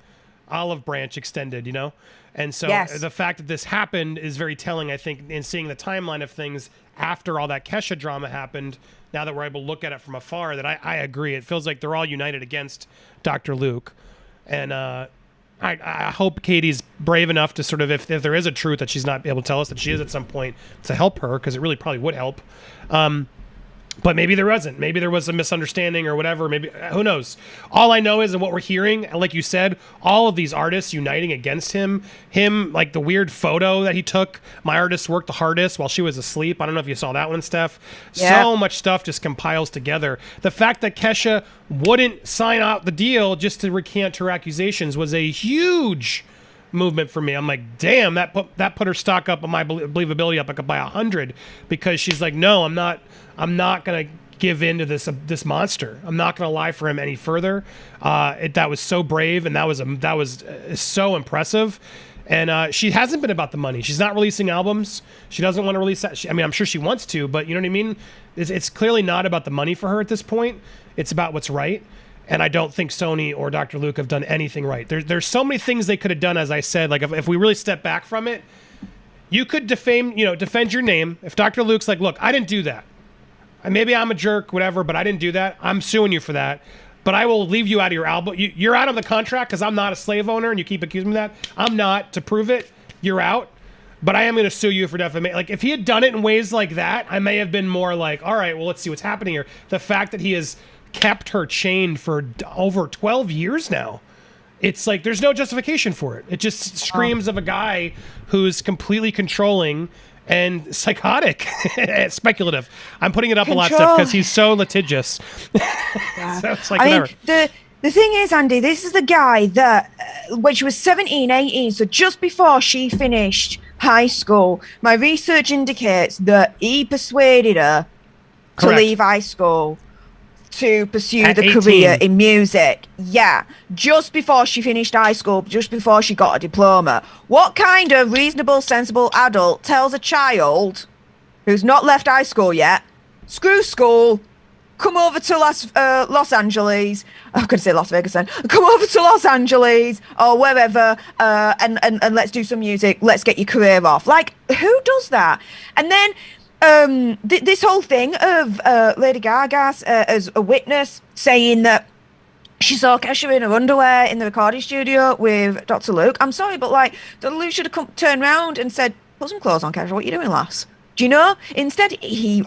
Speaker 1: olive branch extended, you know? And so the fact that this happened is very telling, I think, in seeing the timeline of things after all that Kesha drama happened. Now that we're able to look at it from afar, that I agree. It feels like they're all united against Dr. Luke. And I hope Katie's brave enough to sort of, if there is a truth that she's not able to tell us, that she is at some point, to help her, because it really probably would help. But maybe there wasn't. Maybe there was a misunderstanding or whatever. Maybe, who knows? All I know is, and what we're hearing, and like you said, all of these artists uniting against him, like the weird photo that he took, my artist worked the hardest while she was asleep. I don't know if you saw that one, Steph. Yeah. So much stuff just compiles together. The fact that Kesha wouldn't sign out the deal just to recant her accusations was a huge movement for me. I'm like, damn, that put her stock up, my believability up by 100, because she's like, no, I'm not gonna give in to this monster. I'm not gonna lie for him any further. That was so brave, and that was so impressive. And she hasn't been about the money. She's not releasing albums. She doesn't want to release that. I mean, I'm sure she wants to, but you know what I mean? It's clearly not about the money for her at this point. It's about what's right. And I don't think Sony or Dr. Luke have done anything right. There's so many things they could have done, as I said. Like, if we really step back from it, you could defend your name. If Dr. Luke's like, look, I didn't do that. Maybe I'm a jerk, whatever, but I didn't do that. I'm suing you for that. But I will leave you out of your album. You're out of the contract because I'm not a slave owner, and you keep accusing me of that. I'm not. To prove it, you're out. But I am going to sue you for defamation. Like, if he had done it in ways like that, I may have been more like, all right, well, let's see what's happening here. The fact that he has kept her chained for over 12 years now, it's like there's no justification for it. It just screams of a guy who's completely controlling and psychotic. Speculative. I'm putting it up a lot, stuff, because he's so litigious. So it's like, whatever.
Speaker 3: Mean, the thing is, Andy, this is the guy that, when she was 17, 18, so just before she finished high school, my research indicates that he persuaded her to leave high school to pursue
Speaker 1: At
Speaker 3: the
Speaker 1: 18.
Speaker 3: career in music. Yeah, just before she finished high school, just before she got a diploma. What kind of reasonable, sensible adult tells a child who's not left high school yet, screw school, come over to Los Angeles. I'm going to say Las Vegas then. Come over to Los Angeles or wherever, and let's do some music. Let's get your career off. Like, who does that? And then this whole thing of Lady Gaga as a witness saying that she saw Kesha in her underwear in the recording studio with Dr. Luke. I'm sorry, but like, Dr. Luke should have turned around and said, "Put some clothes on, Kesha. What are you doing, lass?" Do you know? Instead, he,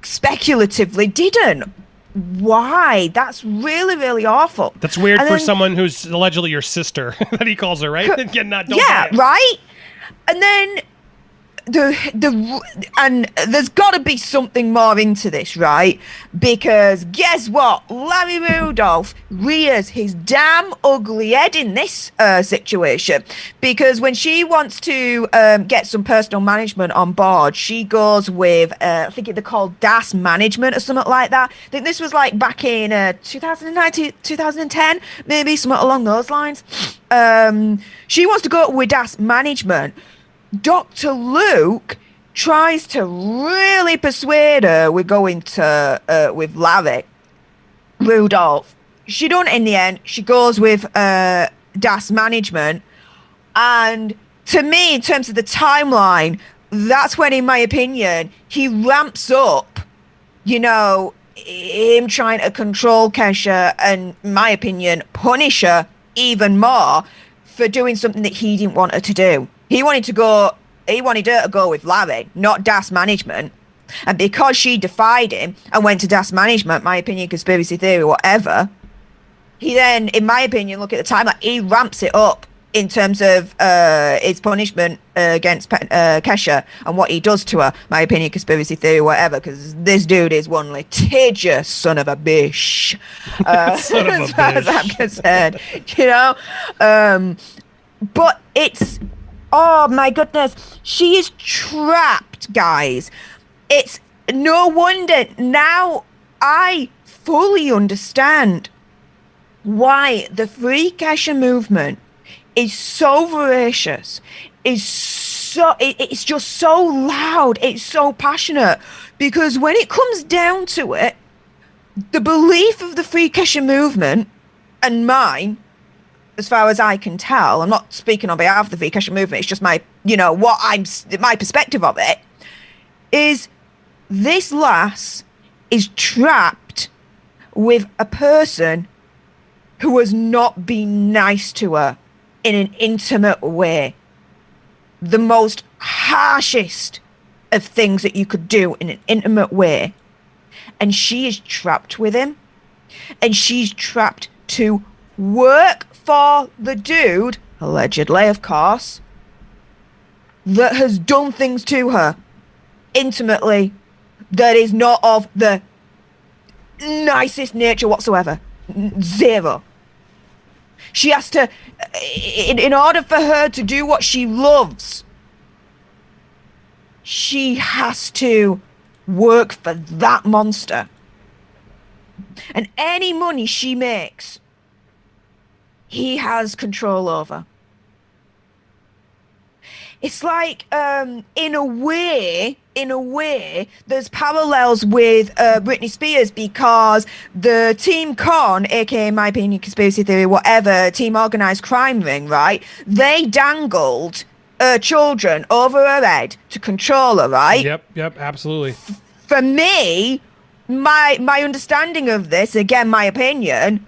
Speaker 3: speculatively didn't. Why? That's really, really awful.
Speaker 1: That's weird for someone who's allegedly your sister that he calls her, right?
Speaker 3: Yeah, right? And then and there's got to be something more into this, right? Because guess what? Larry Rudolph rears his damn ugly head in this situation, because when she wants to get some personal management on board, she goes with I think they're called DAS management or something like that. I think this was like back in 2009, 2010, maybe something along those lines. She wants to go with DAS management. Dr. Luke tries to really persuade her with going to with Larry Rudolph. She don't in the end. She goes with DAS management, and to me, in terms of the timeline, that's when, in my opinion, he ramps up. You know, him trying to control Kesha and, in my opinion, punish her even more for doing something that he didn't want her to do. He wanted her to go with Larry, not DAS management. And because she defied him and went to DAS management, my opinion, conspiracy theory, whatever, he then, in my opinion, look at the timeline, he ramps it up in terms of his punishment against Kesha and what he does to her. My opinion, conspiracy theory, whatever, because this dude is one litigious son of a bitch. As far as I'm concerned, you know? But it's... Oh my goodness, she is trapped, guys. It's no wonder now I fully understand why the Free Kesha movement is so voracious, it's just so loud, it's so passionate, because when it comes down to it, the belief of the Free Kesha movement and mine, as far as I can tell, I'm not speaking on behalf of the Free Kesha movement, it's just my, my perspective of it, is this lass is trapped with a person who has not been nice to her in an intimate way. The most harshest of things that you could do in an intimate way. And she is trapped with him. And she's trapped to work for the dude, allegedly, of course, that has done things to her intimately that is not of the nicest nature whatsoever. Zero. She has to, in order for her to do what she loves, she has to work for that monster. And any money she makes, he has control over. It's like, in a way, there's parallels with Britney Spears, because the Team Con, aka, in my opinion, conspiracy theory, whatever, team organized crime ring, right? They dangled children over her head to control her, right?
Speaker 1: Yep, absolutely.
Speaker 3: for me, my understanding of this, again, my opinion,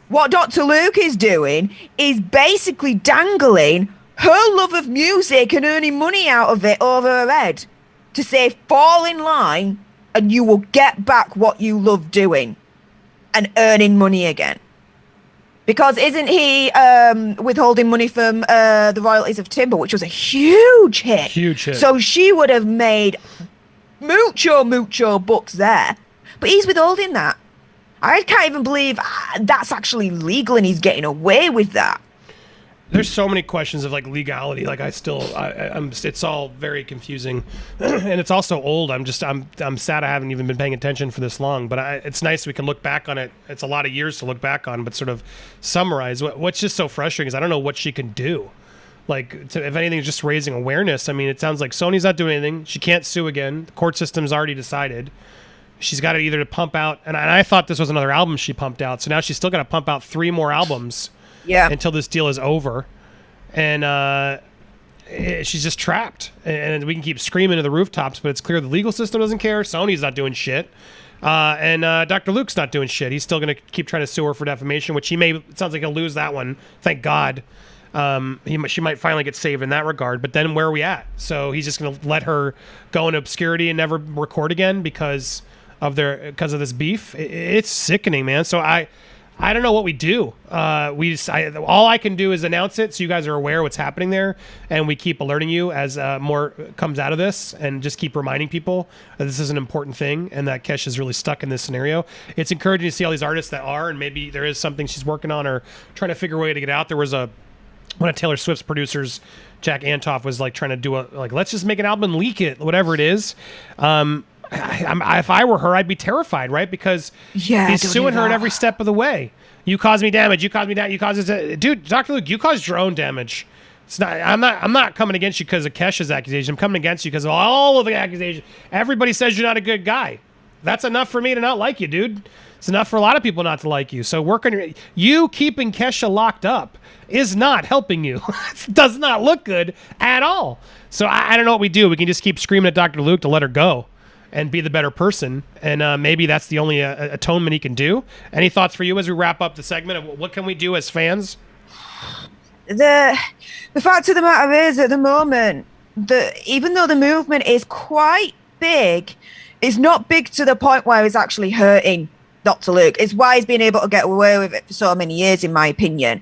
Speaker 3: what Dr. Luke is doing is basically dangling her love of music and earning money out of it over her head to say, fall in line and you will get back what you love doing and earning money again. Because isn't he withholding money from the royalties of Timber, which was a huge hit?
Speaker 1: Huge hit.
Speaker 3: So she would have made mucho bucks there. But he's withholding that. I can't even believe that's actually legal and he's getting away with that.
Speaker 1: There's so many questions of like legality. Like I'm it's all very confusing, and it's also old. I'm sad I haven't even been paying attention for this long. But it's nice we can look back on it. It's a lot of years to look back on, but sort of summarize. What's just so frustrating is I don't know what she can do. Like, if anything, just raising awareness. I mean, it sounds like Sony's not doing anything. She can't sue again. The court system's already decided. She's got it either to pump out, and I thought this was another album she pumped out. So now she's still got to pump out 3 more albums.
Speaker 3: Yeah.
Speaker 1: Until this deal is over, and she's just trapped. And we can keep screaming to the rooftops, but it's clear the legal system doesn't care. Sony's not doing shit, and Dr. Luke's not doing shit. He's still going to keep trying to sue her for defamation, which it sounds like he'll lose that one. Thank God. She might finally get saved in that regard. But then where are we at? So he's just going to let her go into obscurity and never record again because of this beef. It's sickening, man. So I don't know what we do. All I can do is announce it so you guys are aware of what's happening there, and we keep alerting you as more comes out of this, and just keep reminding people that this is an important thing and that Kesha is really stuck in this scenario. It's encouraging to see all these artists that are, and maybe there is something she's working on or trying to figure a way to get out. There was one of Taylor Swift's producers, Jack Antoff, was like trying to do let's just make an album and leak it, whatever it is. If I were her, I'd be terrified, right? Because he's suing her at every step of the way. You caused me damage. You caused me that. You caused it. Dude, Dr. Luke, you caused your own damage. It's not. I'm not coming against you because of Kesha's accusation. I'm coming against you because of all of the accusations. Everybody says you're not a good guy. That's enough for me to not like you, dude. It's enough for a lot of people not to like you. So work on you keeping Kesha locked up is not helping you. It does not look good at all. So I don't know what we do. We can just keep screaming at Dr. Luke to let her go and be the better person, and maybe that's the only atonement he can do. Any thoughts for you as we wrap up the segment of what can we do as fans?
Speaker 3: The fact of the matter is, at the moment, even though the movement is quite big, it's not big to the point where it's actually hurting Dr. Luke. It's why he's been able to get away with it for so many years, in my opinion.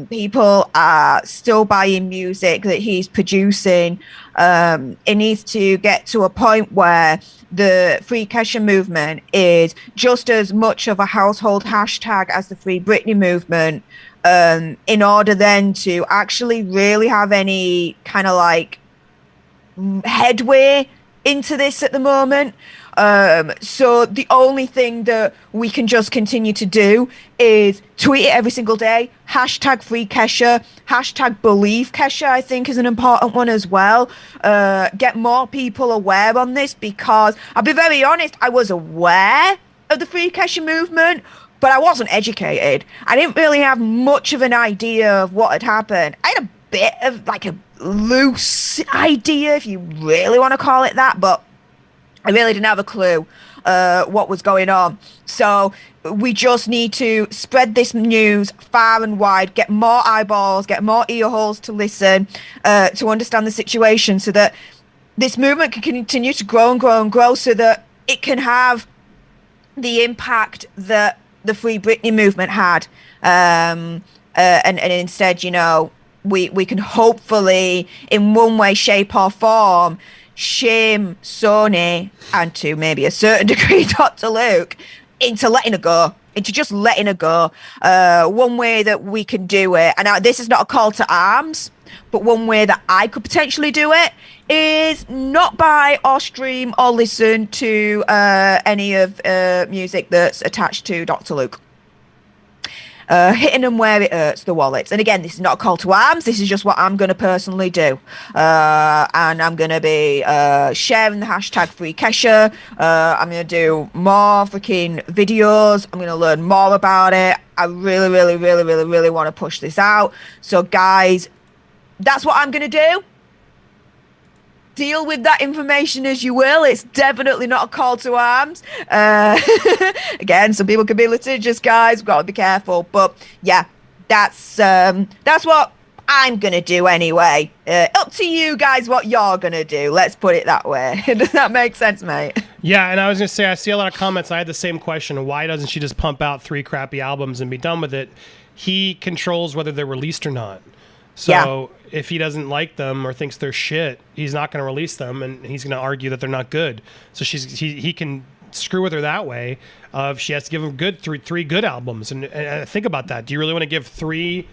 Speaker 3: People are still buying music that he's producing. It needs to get to a point where the Free Kesha movement is just as much of a household hashtag as the Free Britney movement, in order then to actually really have any kind of like headway into this at the moment. So the only thing that we can just continue to do is tweet it every single day. Hashtag Free Kesha. Hashtag Believe Kesha, I think, is an important one as well. Get more people aware on this, because I'll be very honest, I was aware of the Free Kesha movement, but I wasn't educated. I didn't really have much of an idea of what had happened. I had a bit of like a loose idea, if you really want to call it that, but I really didn't have a clue what was going on. So we just need to spread this news far and wide, get more eyeballs, get more ear holes to listen, to understand the situation, so that this movement can continue to grow and grow and grow, so that it can have the impact that the Free Britney movement had. And instead, you know, we can hopefully, in one way, shape or form, shame Sony, and to maybe a certain degree Dr. Luke, into letting her go, into just letting her go. One way that we can do it, and this is not a call to arms, but one way that I could potentially do it is not buy or stream or listen to any of music that's attached to Dr. Luke. Hitting them where it hurts, the wallets. And again, this is not a call to arms. This is just what I'm going to personally do. And I'm going to be sharing the hashtag Free Kesha. I'm going to do more freaking videos. I'm going to learn more about it. I really, really, really, really, really want to push this out. So guys, that's what I'm going to do. deal with that information as you will. It's definitely not a call to arms. Again, some people can be litigious, guys. We've got to be careful. But yeah, that's what I'm gonna do anyway. Up to you guys what you're gonna do. Let's put it that way. Does that make sense, mate?
Speaker 1: Yeah, and I was gonna say I see a lot of comments. I had the same question. Why doesn't she just pump out 3 crappy albums and be done with it? He controls whether they're released or not. So if he doesn't like them or thinks they're shit, he's not going to release them, and he's going to argue that they're not good. So he can screw with her that way. If she has to give him three good albums, and think about that. Do you really want to give 3?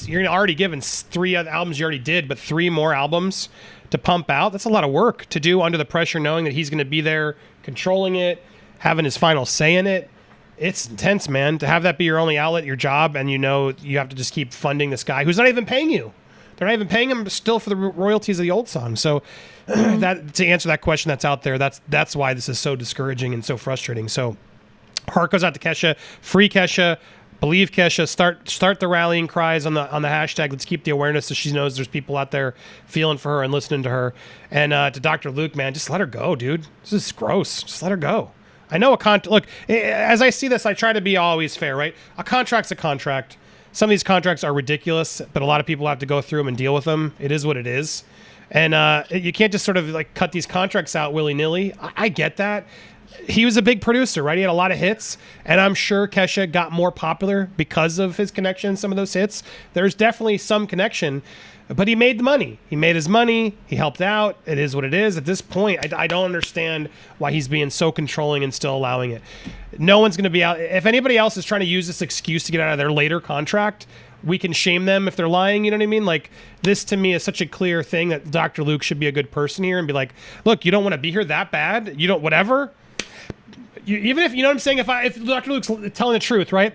Speaker 1: You're already given 3 other albums you already did, but 3 more albums to pump out. That's a lot of work to do under the pressure, knowing that he's going to be there, controlling it, having his final say in it. It's intense, man, to have that be your only outlet, your job, and you have to just keep funding this guy who's not even paying you. They're not even paying him still for the royalties of the old song. So that to answer that question that's out there, that's why this is so discouraging and so frustrating. So heart goes out to Kesha. Free Kesha. Believe Kesha. Start the rallying cries on the hashtag. Let's keep the awareness so she knows there's people out there feeling for her and listening to her. And to Dr. Luke, man, just let her go, dude. This is gross. Just let her go. I know look, as I see this, I try to be always fair, right? A contract's a contract. Some of these contracts are ridiculous, but a lot of people have to go through them and deal with them. It is what it is. And you can't just sort of like cut these contracts out willy-nilly. I get that. He was a big producer, right? He had a lot of hits, and I'm sure Kesha got more popular because of his connection, some of those hits. There's definitely some connection, but he made the money. He made his money. He helped out. It is what it is. At this point, I don't understand why he's being so controlling and still allowing it. No one's going to be out. If anybody else is trying to use this excuse to get out of their later contract, we can shame them if they're lying. You know what I mean? Like, this to me is such a clear thing that Dr. Luke should be a good person here and be like, look, you don't want to be here that bad. You don't, whatever. Even if, you know what I'm saying? If Dr. Luke's telling the truth, right?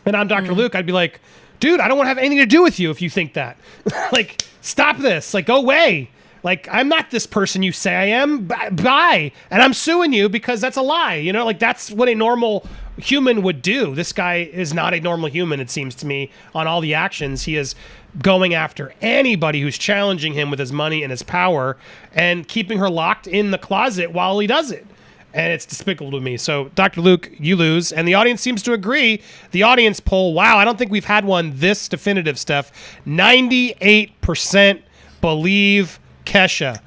Speaker 1: And I'm Dr. Luke, I'd be like, dude, I don't want to have anything to do with you if you think that. Like, stop this. Like, go away. Like, I'm not this person you say I am. Bye. And I'm suing you because that's a lie. You know, like, that's what a normal human would do. This guy is not a normal human, it seems to me, on all the actions. He is going after anybody who's challenging him with his money and his power and keeping her locked in the closet while he does it. And it's despicable to me. So, Dr. Luke, you lose. And the audience seems to agree. The audience poll, wow, I don't think we've had one this definitive, Steph. 98% believe Kesha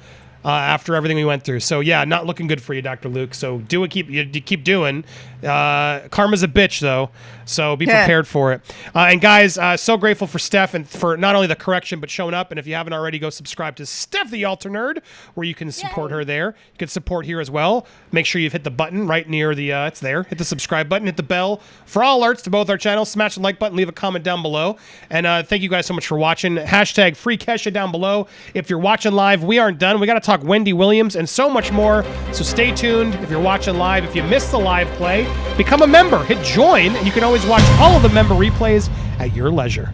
Speaker 1: after everything we went through. So, yeah, not looking good for you, Dr. Luke. So, do what you keep doing. Karma's a bitch, though. So, be prepared for it. And, guys, so grateful for Steph and for not only the correction, but showing up. And if you haven't already, go subscribe to Steph the Alter Nerd, where you can support her there. You can support here as well. Make sure you've hit the button right near the, it's there. Hit the subscribe button, hit the bell for all alerts to both our channels. Smash the like button, leave a comment down below. And thank you guys so much for watching. Hashtag free Kesha down below. If you're watching live, we aren't done. We got to talk Wendy Williams and so much more. So stay tuned if you're watching live. If you missed the live play, become a member. Hit join, and you can always watch all of the member replays at your leisure.